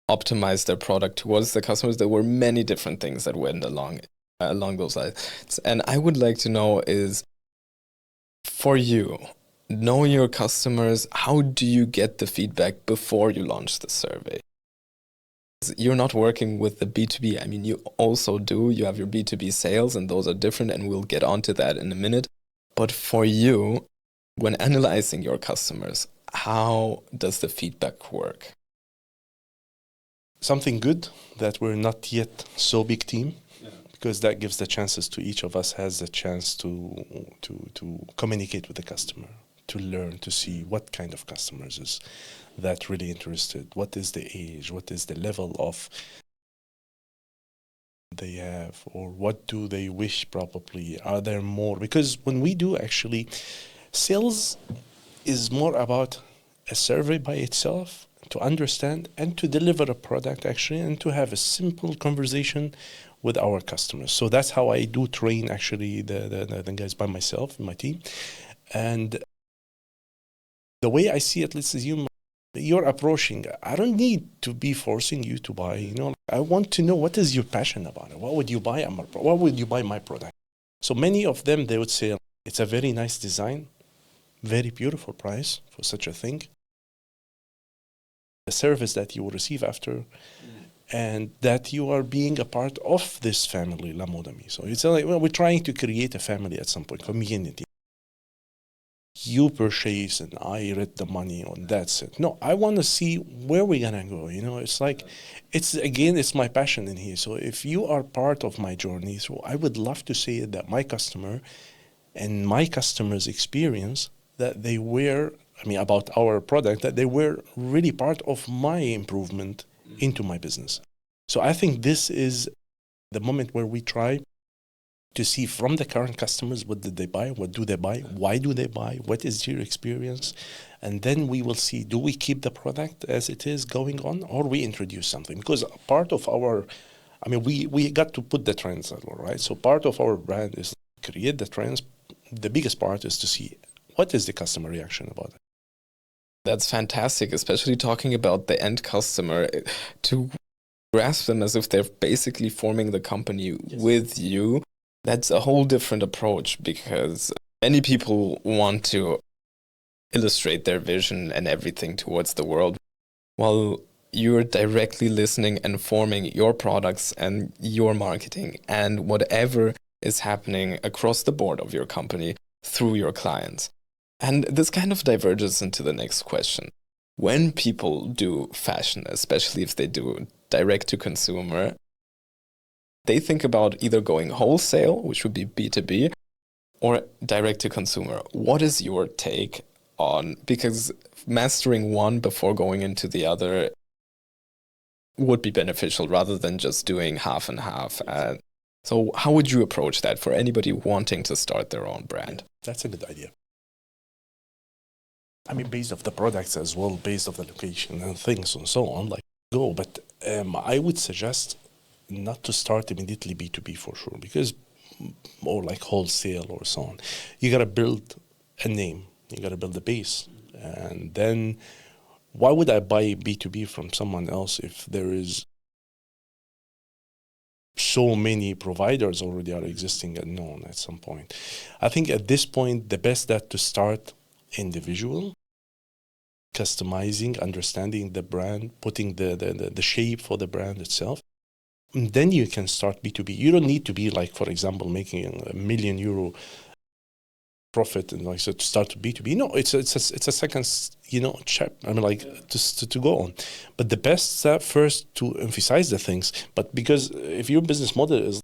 optimize their product towards the customers. There were many different things that went along those lines. And I would like to know is, for you, know your customers, how do you get the feedback before you launch the survey? You're not working with the B2B. I mean, you also do. You have your B2B sales, and those are different, and we'll get onto that in a minute. But for you, when analyzing your customers, how does the feedback work? Something good that we're not yet so big team, because that gives the chances to each of us has a chance to communicate with the customer, to learn, to see what kind of customers is that really interested, what is the age, what is the level of they have, or what do they wish probably, are there more? Because when we do actually, sales is more about a survey by itself to understand and to deliver a product actually, and to have a simple conversation with our customers. So that's how I do train actually the guys by myself in my team. And the way I see it, let's assume you're approaching, I don't need to be forcing you to buy, I want to know what is your passion about it. What would you buy Amrald? What would you buy my product? So many of them, they would say, it's a very nice design, very beautiful price for such a thing. The service that you will receive after, and that you are being a part of this family, La Moda Me. So it's like, we're trying to create a family at some point, community. You purchase and I read the money on that's it. No, I want to see where we're going to go. It's like, it's my passion in here. So if you are part of my journey, so I would love to say that my customer and my customer's experience, that they were, about our product, that they were really part of my improvement into my business. So I think this is the moment where we try to see from the current customers, what did they buy? What do they buy? Why do they buy? What is your experience? And then we will see, do we keep the product as it is going on, or we introduce something? Because part of our, we got to put the trends, right? So part of our brand is create the trends. The biggest part is to see what is the customer reaction about it. That's fantastic, especially talking about the end customer, to grasp them as if they're basically forming the company with you. That's a whole different approach, because many people want to illustrate their vision and everything towards the world, while you're directly listening and forming your products and your marketing and whatever is happening across the board of your company through your clients. And this kind of diverges into the next question. When people do fashion, especially if they do direct to consumer, they think about either going wholesale, which would be B2B, or direct to consumer. What is your take on, because mastering one before going into the other would be beneficial rather than just doing half and half. So how would you approach that for anybody wanting to start their own brand? That's a good idea. Based off the products as well, based off the location and things and so on, go. But I would suggest not to start immediately B2B for sure, because, or like wholesale or so on. You got to build a name, you got to build a base, and then Why would I buy B2B from someone else if there is so many providers already are existing and known at some point? I think at this point, the best that to start individual, customizing, understanding the brand, putting the shape for the brand itself. And then you can start B2B. You don't need to be like, for example, making €1 million profit and like so to start B2B. No, it's a second, chap. I mean, like to go on. But the best step first to emphasize the things. But because if your business model is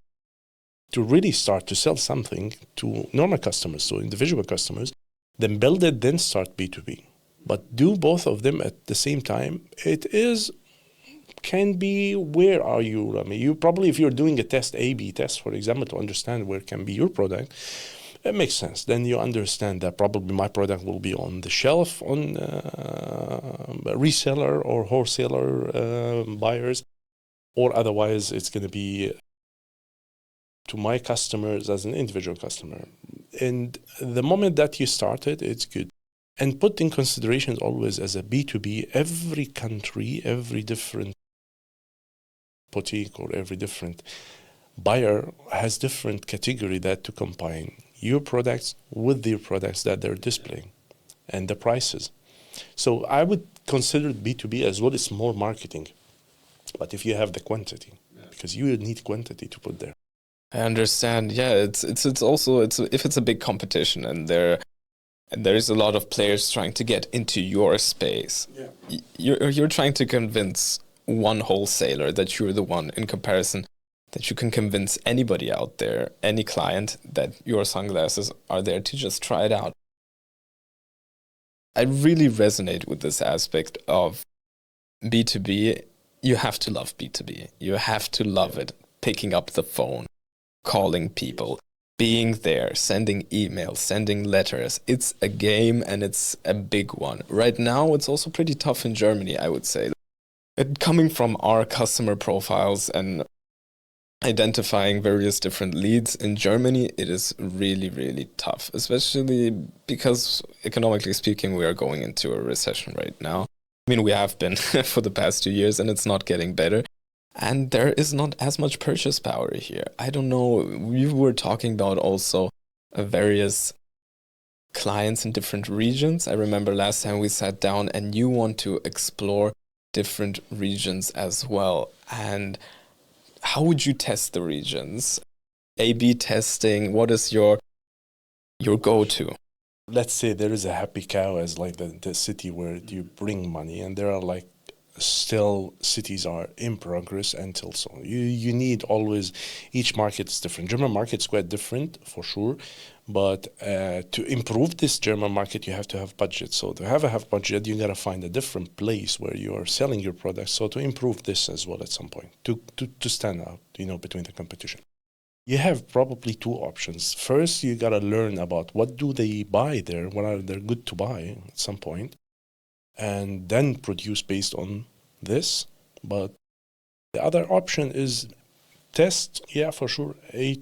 to really start to sell something to normal customers, so individual customers, then build it, then start B2B. But do both of them at the same time. Can be, where are you? I mean, you probably, if you're doing a test, A/B test, for example, to understand where can be your product, it makes sense. Then you understand that probably my product will be on the shelf on reseller or wholesaler buyers, or otherwise it's going to be to my customers as an individual customer. And the moment that you started, it's good. And put in consideration always as a B2B, every country, every different boutique or every different buyer has different category that to combine your products with their products that they're displaying and the prices. So I would consider B2B as well. It's more marketing, but if you have the quantity, because you need quantity to put there. I understand. Yeah, it's also if it's a big competition and there is a lot of players trying to get into your space. Yeah. You're trying to convince one wholesaler that you're the one in comparison that you can convince anybody out there, any client, that your sunglasses are there to just try it out. I really resonate with this aspect of B2B. You have to love B2B. You have to love it. Picking up the phone, calling people, being there, sending emails, sending letters. It's a game and it's a big one. Right now, it's also pretty tough in Germany, I would say. Coming from our customer profiles and identifying various different leads in Germany, it is really, really tough, especially because economically speaking, we are going into a recession right now. I mean, we have been for the past 2 years and it's not getting better. And there is not as much purchase power here. I don't know, we were talking about also various clients in different regions. I remember last time we sat down and you want to explore different regions as well. And how would you test the regions? A/B testing, what is your go-to? Let's say there is a happy cow as like the city where you bring money, and there are like still cities are in progress until so. You need always, each market is different. German market is quite different for sure, but to improve this German market, you have to have budget. So to have budget, you gotta find a different place where you are selling your products. So to improve this as well at some point, to stand out, between the competition. You have probably two options. First, you gotta learn about what do they buy there, what are they good to buy at some point, and then produce based on this. But the other option is test, yeah, for sure, A,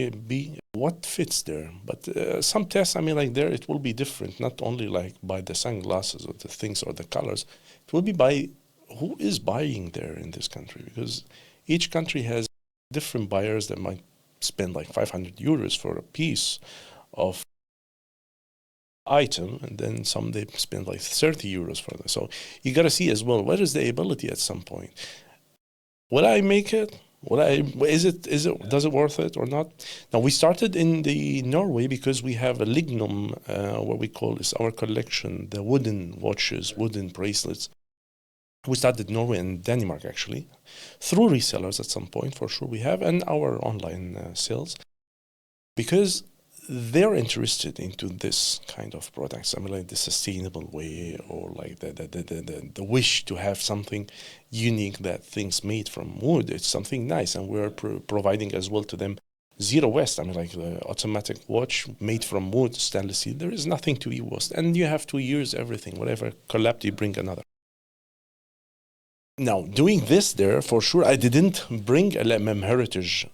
B, what fits there. But some tests, I mean, like there, it will be different, not only like by the sunglasses or the things or the colors. It will be by who is buying there in this country, because each country has different buyers that might spend like €500 for a piece of item, and then some they spend like €30 for that. So you got to see as well, what is the ability at some point? Will I make it? Does it worth it or not? Now we started in the Norway because we have a lignum, what we call is our collection, the wooden watches, wooden bracelets. We started Norway and Denmark actually, through resellers at some point for sure we have, and our online sales, because they're interested into this kind of products. I mean, like the sustainable way, or like the wish to have something unique, that things made from wood. It's something nice, and we're providing as well to them zero waste. I mean, like the automatic watch made from wood, stainless steel. There is nothing to be waste, and you have to use everything. Whatever collapsed, you bring another. Now, doing this there, for sure, I didn't bring LMM heritage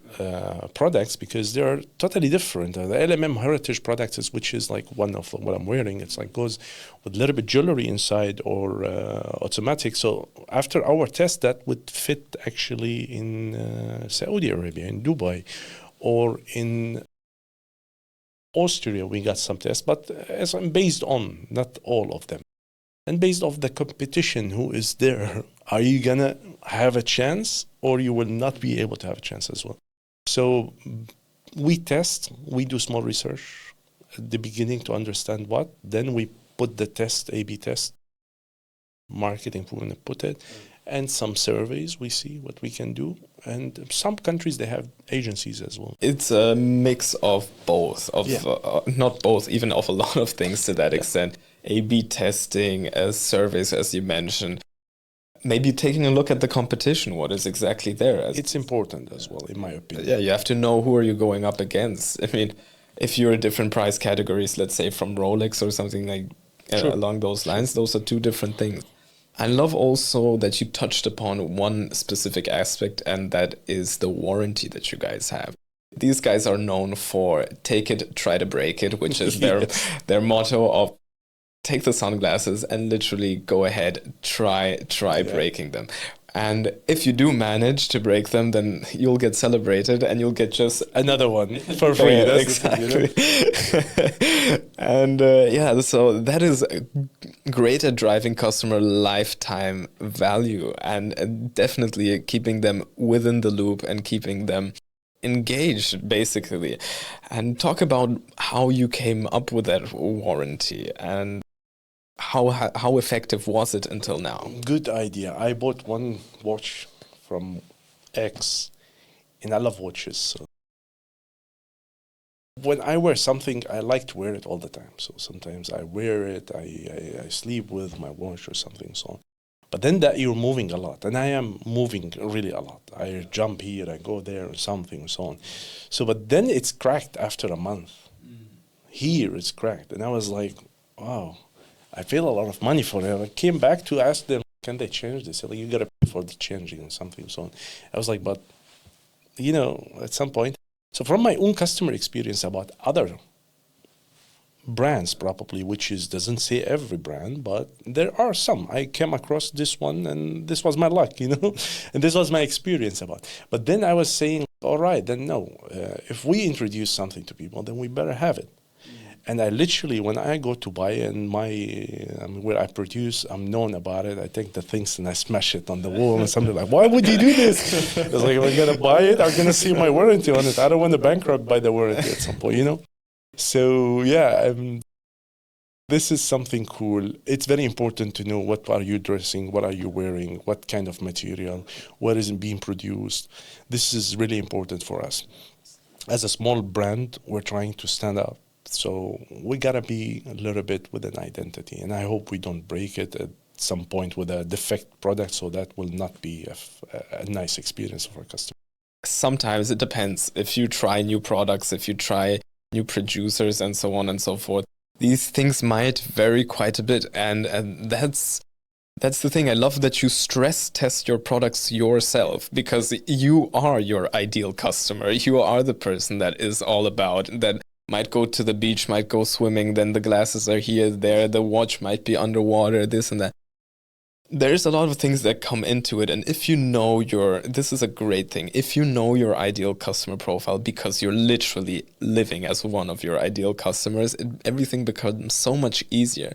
products because they are totally different. The LMM heritage products is, which is like one of what I'm wearing. It's like goes with a little bit jewelry inside or automatic. So after our test, that would fit actually in Saudi Arabia, in Dubai, or in Austria. We got some tests, but as I'm based on not all of them. And based off the competition who is there, are you gonna have a chance or you will not be able to have a chance as well? So we test, we do small research at the beginning to understand what, then we put the test, A/B test, marketing, proven and put it, and some surveys, we see what we can do. And some countries, they have agencies as well. It's a mix of both, not both, even of a lot of things to that extent. A/B testing, surveys, as you mentioned. Maybe taking a look at the competition, what is exactly there. It's important as well, in my opinion. Yeah, you have to know who are you going up against. I mean, if you're in different price categories, let's say from Rolex or something like along those lines, those are two different things. I love also that you touched upon one specific aspect, and that is the warranty that you guys have. These guys are known for take it, try to break it, which is their motto of take the sunglasses and literally go ahead, try breaking them. And if you do manage to break them, then you'll get celebrated and you'll get just another one for free. Exactly. And so that is great at driving customer lifetime value and definitely keeping them within the loop and keeping them engaged, basically. And talk about how you came up with that warranty and how effective was it until now? Good idea. I bought one watch from X, and I love watches. So when I wear something, I like to wear it all the time. So sometimes I wear it, I sleep with my watch or something, so on. But then that you're moving a lot, and I am moving really a lot. I jump here, I go there, or something, and so on. So, but then it's cracked after a month. Here it's cracked, and I was like, wow. I paid a lot of money for it. I came back to ask them, can they change this? Like, you got to pay for the changing and something, so on. I was like, but, at some point. So from my own customer experience about other brands probably, which doesn't say every brand, but there are some. I came across this one and this was my luck, and this was my experience about. But then I was saying, all right, then no. If we introduce something to people, then we better have it. And I literally, when I go to buy and where I produce, I'm known about it. I take the things and I smash it on the wall and something like, why would you do this? It's like, if I'm going to buy it, I'm going to see my warranty on it. I don't want to bankrupt by the warranty at some point, So, this is something cool. It's very important to know what are you dressing, what are you wearing, what kind of material, what is being produced. This is really important for us. As a small brand, we're trying to stand out. So we got to be a little bit with an identity, and I hope we don't break it at some point with a defect product, so that will not be a nice experience for our customers. Sometimes it depends. If you try new products, if you try new producers and so on and so forth, these things might vary quite a bit, and that's the thing. I love that you stress test your products yourself, because you are your ideal customer. You are the person that is all about that. Might go to the beach, might go swimming, then the glasses are here, there, the watch might be underwater, this and that. There's a lot of things that come into it, and if you know this is a great thing, if you know your ideal customer profile, because you're literally living as one of your ideal customers, everything becomes so much easier.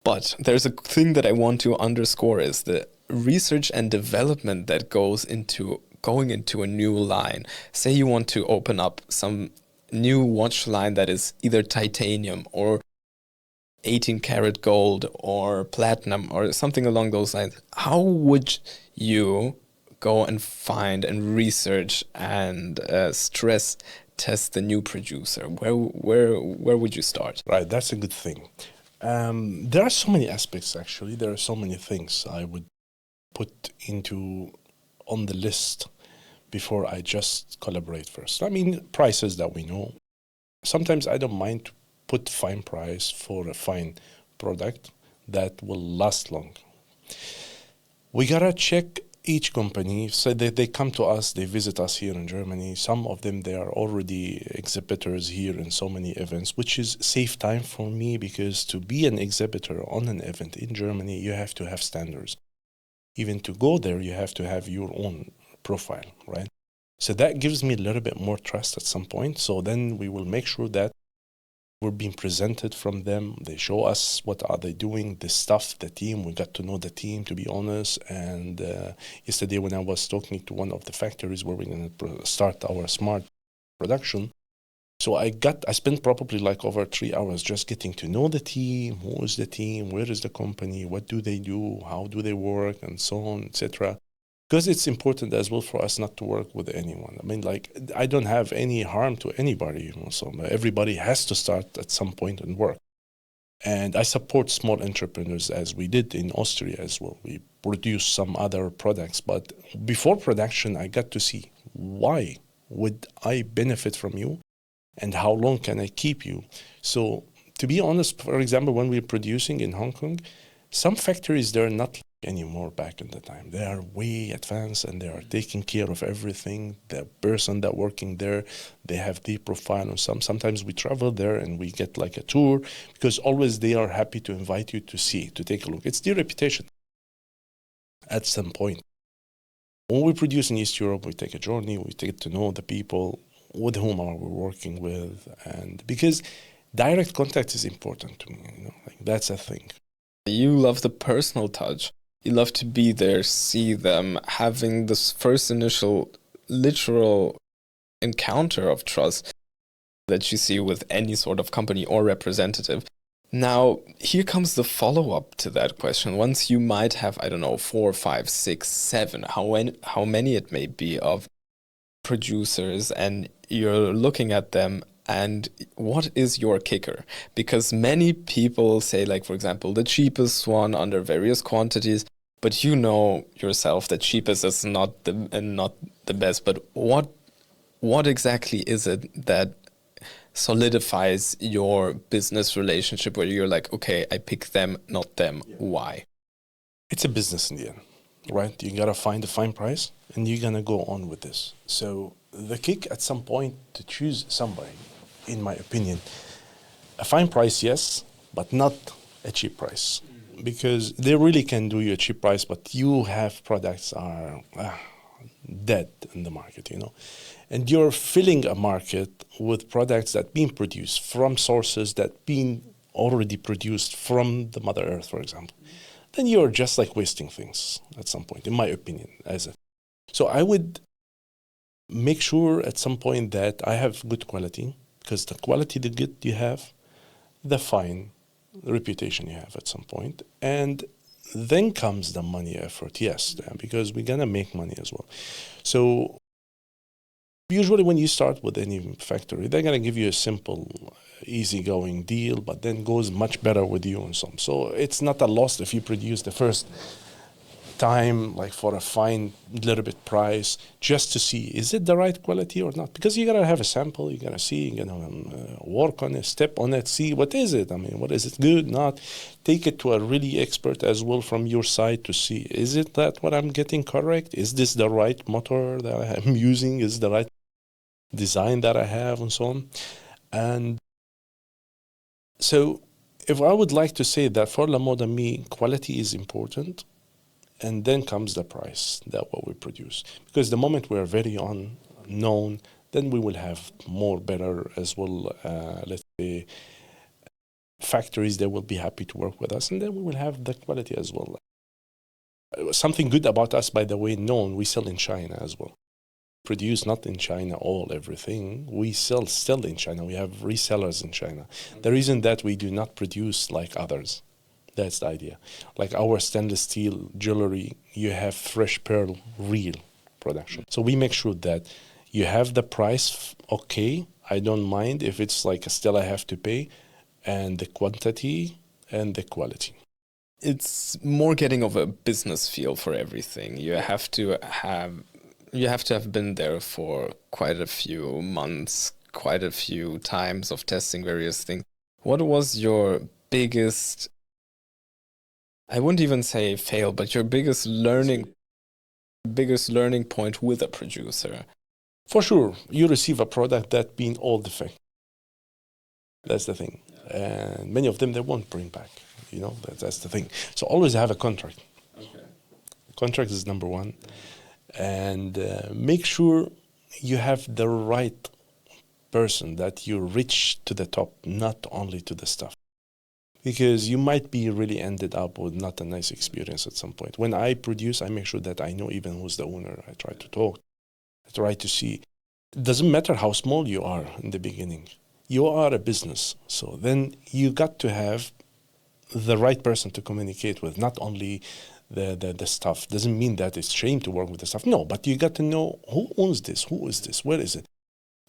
But there's a thing that I want to underscore is the research and development that goes into going into a new line. Say you want to open up some new watch line that is either titanium or 18 karat gold or platinum or something along those lines. How would you go and find and research and stress test the new producer? Where would you start? Right, that's a good thing. There are so many aspects, actually. There are so many things I would put on the list before I just collaborate first. I mean, prices that we know. Sometimes I don't mind to put fine price for a fine product that will last long. We gotta check each company. So they come to us, they visit us here in Germany. Some of them, they are already exhibitors here in so many events, which is save time for me, because to be an exhibitor on an event in Germany, you have to have standards. Even to go there, you have to have your own profile, right? So that gives me a little bit more trust at some point. So then we will make sure that we're being presented from them. They show us what are they doing, the stuff, the team. We got to know the team, to be honest. And yesterday when I was talking to one of the factories where we're going to start our smart production, so I spent probably like over 3 hours just getting to know the team. Who is the team? Where is the company? What do they do? How do they work? And so on, etc. Because it's important as well for us not to work with anyone. I mean, like, I don't have any harm to anybody, you know, so everybody has to start at some point and work. And I support small entrepreneurs, as we did in Austria as well. We produce some other products, but before production, I got to see why would I benefit from you and how long can I keep you. So to be honest, for example, when we're producing in Hong Kong, some factories, they're not anymore back in the time. They are way advanced and they are taking care of everything. The person that working there, they have the profile on some. Sometimes we travel there and we get like a tour, because always they are happy to invite you to see, to take a look. It's their reputation at some point. When we produce in East Europe, we take a journey, we get to know the people, with whom are we working with, and because direct contact is important to me, you know, like that's a thing. You love the personal touch. You love to be there, see them, having this first initial literal encounter of trust that you see with any sort of company or representative. Now, here comes the follow-up to that question. Once you might have, I don't know, 4, 5, 6, 7, how many it may be, of producers, and you're looking at them, and what is your kicker? Because many people say, like, for example, the cheapest one under various quantities, but you know yourself that cheapest is not the best. But what exactly is it that solidifies your business relationship where you're like, okay, I pick them, not them? Yeah. Why? It's a business in the end, right? You gotta find a fine price and you're gonna go on with this. So the kick at some point to choose somebody, in my opinion, a fine price, yes, but not a cheap price. Because they really can do you a cheap price, but you have products are dead in the market, you know. And you're filling a market with products that been produced from sources that been already produced from the Mother Earth, for example. Then you're just like wasting things at some point, in my opinion. So I would make sure at some point that I have good quality, because the quality, the good you have, the fine reputation you have at some point, and then comes the money effort, yes, because we're gonna make money as well. So usually when you start with any factory, they're gonna give you a simple, easygoing deal, but then goes much better with you and some. So it's not a loss if you produce the first time, like for a fine little bit price, just to see, is it the right quality or not? Because you gotta have a sample, you gotta see, you gotta work on it, step on it, see what is it. I mean, what is it, good, not? Take it to a really expert as well from your side to see, is it that what I'm getting correct? Is this the right motor that I'm using? Is the right design that I have and so on? And so if I would like to say that for La Moda Me, quality is important. And then comes the price, that what we produce. Because the moment we're very unknown, then we will have more better as well, let's say, factories that will be happy to work with us. And then we will have the quality as well. Something good about us, by the way, known, we sell in China as well. Produce not in China everything. We sell still in China. We have resellers in China. The reason that we do not produce like others. That's the idea. Like our stainless steel jewelry, you have fresh pearl, real production. So we make sure that you have the price, okay, I don't mind if it's like still I have to pay, and the quantity and the quality. It's more getting of a business feel for everything. You have to have been there for quite a few months, quite a few times of testing various things. What was your biggest I wouldn't even say fail, but your biggest learning point with a producer? For sure, you receive a product that been all defect. That's the thing. And many of them, they won't bring back. That's the thing. So always have a contract. Okay. Contract is number one. And make sure you have the right person, that you reach to the top, not only to the stuff. Because you might be really ended up with not a nice experience at some point. When I produce, I make sure that I know even who's the owner. I try to talk. I try to see. It doesn't matter how small you are in the beginning. You are a business. So then you got to have the right person to communicate with, not only the stuff. Doesn't mean that it's shame to work with the stuff. No, but you got to know who owns this, who is this, where is it.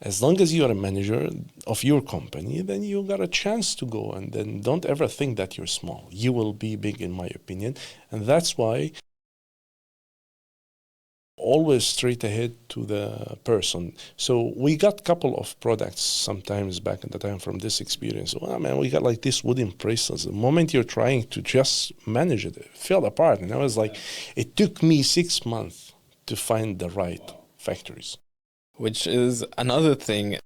As long as you're a manager of your company, then you got a chance to go, and then don't ever think that you're small. You will be big, in my opinion. And that's why always straight ahead to the person. So we got a couple of products sometimes back in the time from this experience. Well, man, we got like this wooden bracelets. The moment you're trying to just manage it, it fell apart. And I was like, it took me 6 months to find the right factories. Which is another thing,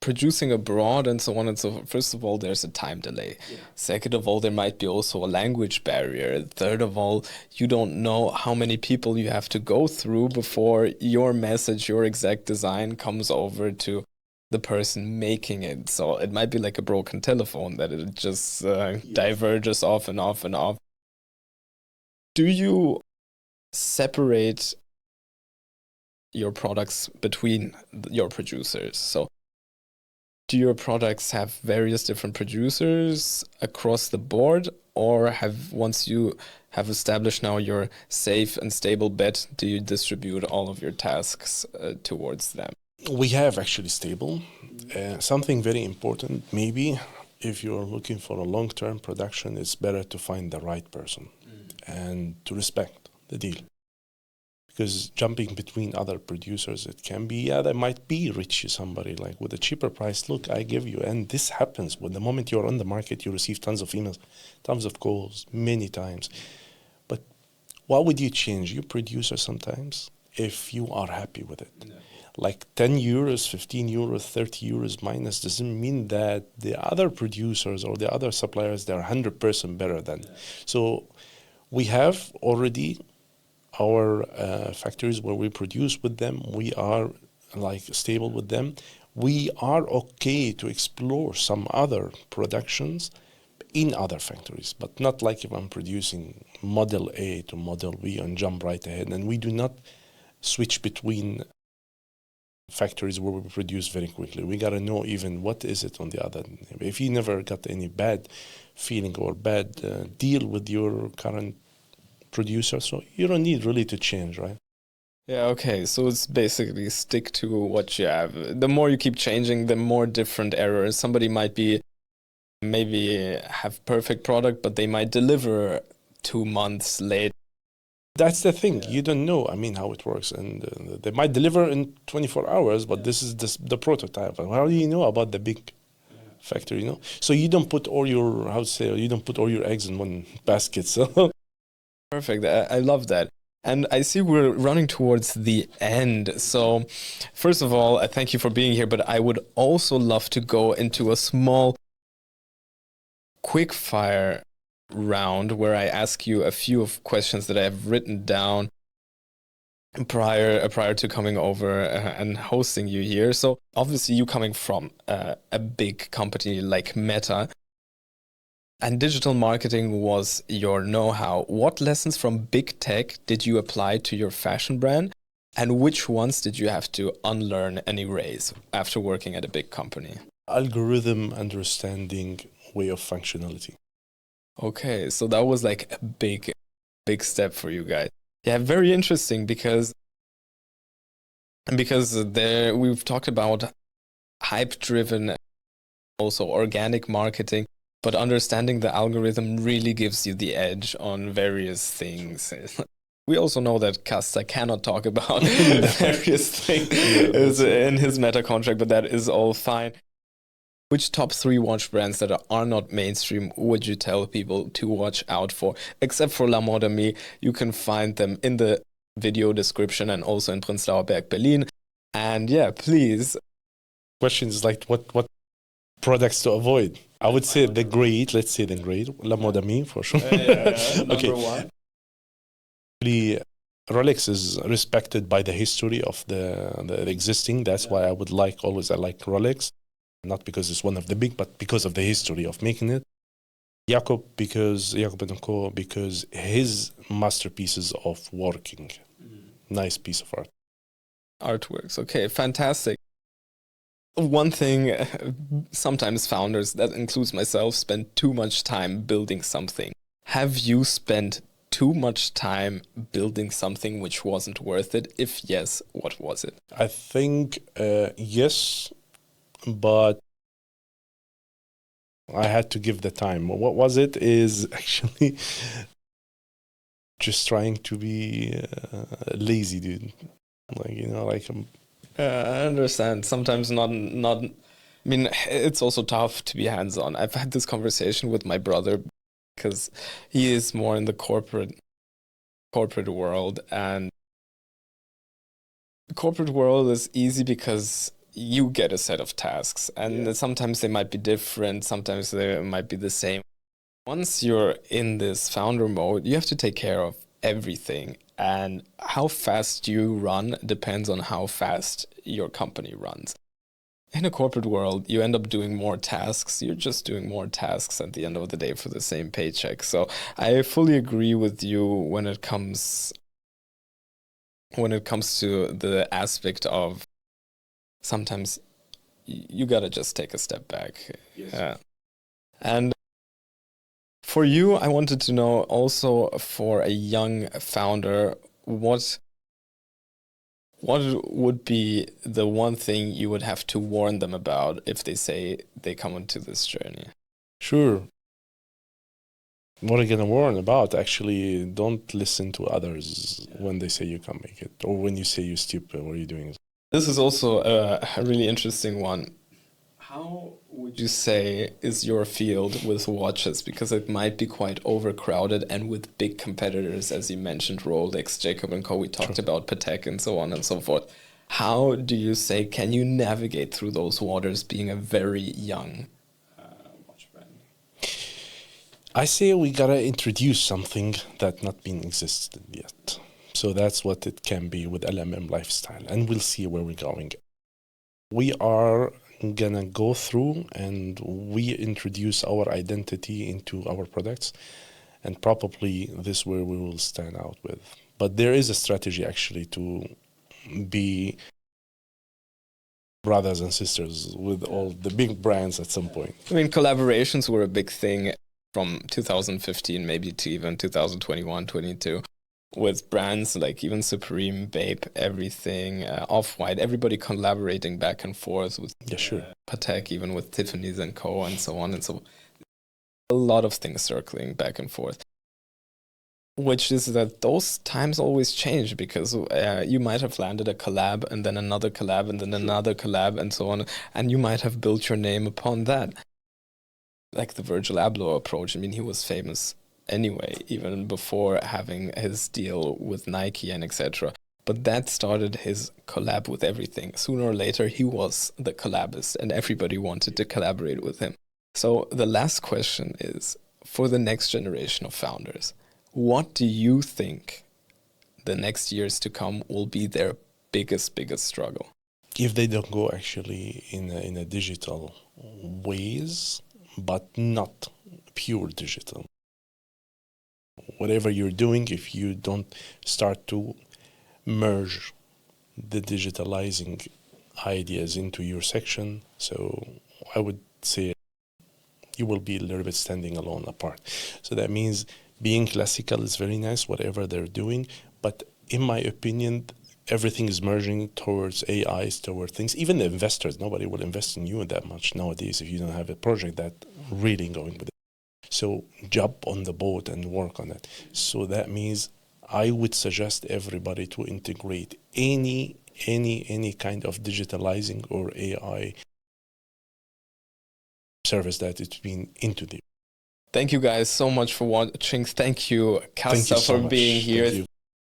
producing abroad and so on and so forth. First of all, there's a time delay. Yeah. Second of all, there might be also a language barrier. Third of all, you don't know how many people you have to go through before your message, your exact design comes over to the person making it. So it might be like a broken telephone that it just diverges off and off and off. Do you separate your products between your producers? So do your products have various different producers across the board, or once you have established now your safe and stable bet, do you distribute all of your tasks towards them? We have actually stable. Something very important, maybe if you're looking for a long-term production, it's better to find the right person and to respect the deal. Because jumping between other producers, it can be, there might be rich somebody like with a cheaper price. Look, I give you, and this happens. When the moment you're on the market, you receive tons of emails, tons of calls, many times. But why would you change your producer sometimes if you are happy with it? No. Like 10 euros, 15 euros, 30 euros minus doesn't mean that the other producers or the other suppliers, they're 100% better than. No. So we have already our factories where we produce with them. We are like stable with them. We are okay to explore some other productions in other factories, but not like if I'm producing model A to model B and jump right ahead. And we do not switch between factories where we produce very quickly. We got to know even what is it on the other. If you never got any bad feeling or bad deal with your current producer, so you don't need really to change, right? Yeah, okay, so it's basically stick to what you have. The more you keep changing, the more different errors. Somebody might maybe have perfect product, but they might deliver 2 months late. That's the thing. Yeah. You don't know, how it works. And they might deliver in 24 hours, but this is the prototype. How do you know about the big factory, So you don't put all your, you don't put all your eggs in one basket, so... Perfect. I love that. And I see we're running towards the end. So first of all, I thank you for being here, but I would also love to go into a small quick fire round where I ask you a few of questions that I have written down prior to coming over and hosting you here. So obviously you coming from a big company like Meta, and digital marketing was your know-how. What lessons from big tech did you apply to your fashion brand? And which ones did you have to unlearn and erase after working at a big company? Algorithm understanding, way of functionality. Okay, so that was like a big step for you guys. Yeah, very interesting because there we've talked about hype-driven, also organic marketing. But understanding the algorithm really gives you the edge on various things. We also know that Casta cannot talk about various things in his Meta contract, but that is all fine. which top 3 watch brands that are not mainstream would you tell people to watch out for? Except for La Moda Me, you can find them in the video description and also in Prenzlauer Berg, Berlin. And yeah, please. Questions like what products to avoid? I would say the great, let's say the great, La Moda Me for sure. Number 1. Really, Rolex is respected by the history of the existing. That's why I like Rolex. Not because it's one of the big, but because of the history of making it. Jacob & Co, because his masterpieces of working. Nice piece of art. Artworks. Okay, fantastic. One thing, sometimes founders, that includes myself, spend too much time building something. Have you spent too much time building something which wasn't worth it? If yes, what was it? I think yes, but I had to give the time. What was it is actually just trying to be lazy, dude. I understand. Sometimes not. I mean, it's also tough to be hands-on. I've had this conversation with my brother because he is more in the corporate world, and the corporate world is easy because you get a set of tasks, and sometimes they might be different, sometimes they might be the same. Once you're in this founder mode, you have to take care of everything, and how fast you run depends on how fast your company runs. In a corporate world, you end up doing more tasks. You're just doing more tasks at the end of the day for the same paycheck. So I fully agree with you when it comes to the aspect of sometimes you gotta just take a step back. Yes. And for you, I wanted to know also, for a young founder, what would be the one thing you would have to warn them about if they say they come into this journey? Sure. What are you going to warn about? Actually, don't listen to others when they say you can't make it, or when you say you're stupid. What are you doing? This is also a really interesting one. How would you say is your field with watches? Because it might be quite overcrowded and with big competitors, as you mentioned, Rolex, Jacob & Co. We talked about Patek and so on and so forth. How do you say, can you navigate through those waters being a very young watch brand? I say we got to introduce something that not been existed yet. So that's what it can be with LMM Lifestyle. And we'll see where we're going. We are gonna go through and we introduce our identity into our products, and probably this is where we will stand out with. But there is a strategy actually to be brothers and sisters with all the big brands at some point. I mean, collaborations were a big thing from 2015 maybe to even 2021, 22. With brands like even Supreme, Bape, everything, Off-White, everybody collaborating back and forth with Patek, even with Tiffany's and Co. and so on and so on. A lot of things circling back and forth. Which is that those times always change, because you might have landed a collab and then another collab and then another collab and so on, and you might have built your name upon that. Like the Virgil Abloh approach, I mean, he was famous anyway, even before having his deal with Nike and etc. But that started his collab with everything. Sooner or later, he was the collabist and everybody wanted to collaborate with him. So the last question is, for the next generation of founders, what do you think the next years to come will be their biggest struggle? If they don't go actually in a digital ways, but not pure digital. Whatever you're doing, if you don't start to merge the digitalizing ideas into your section, so I would say you will be a little bit standing alone apart. So that means being classical is very nice, whatever they're doing, but in my opinion, everything is merging towards AIs, toward things. Even the investors, nobody will invest in you that much nowadays if you don't have a project that really going with it. So jump on the boat and work on it. So that means I would suggest everybody to integrate any kind of digitalizing or AI service that it's been into the. Thank you guys so much for watching. Thank you, Casta, so for much. being here. Thank you.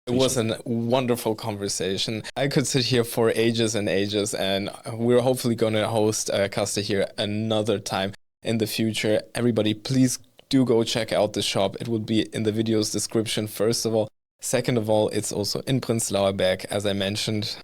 It was a wonderful conversation. I could sit here for ages and ages, and we're hopefully going to host Casta here another time in the future. Everybody, please do go check out the shop. It will be in the video's description, first of all. Second of all, it's also in Prenzlauer Berg, as I mentioned.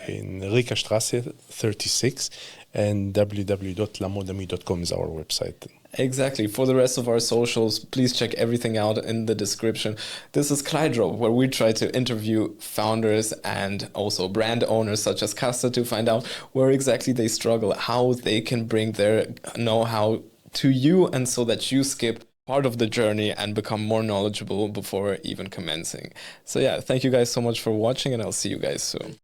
In Rika Straße 36, and www.lamodame.com is our website. Exactly. For the rest of our socials, please check everything out in the description. This is Kleidrobe, where we try to interview founders and also brand owners such as Casta to find out where exactly they struggle, how they can bring their know-how to you, and so that you skip part of the journey and become more knowledgeable before even commencing. So yeah, thank you guys so much for watching, and I'll see you guys soon.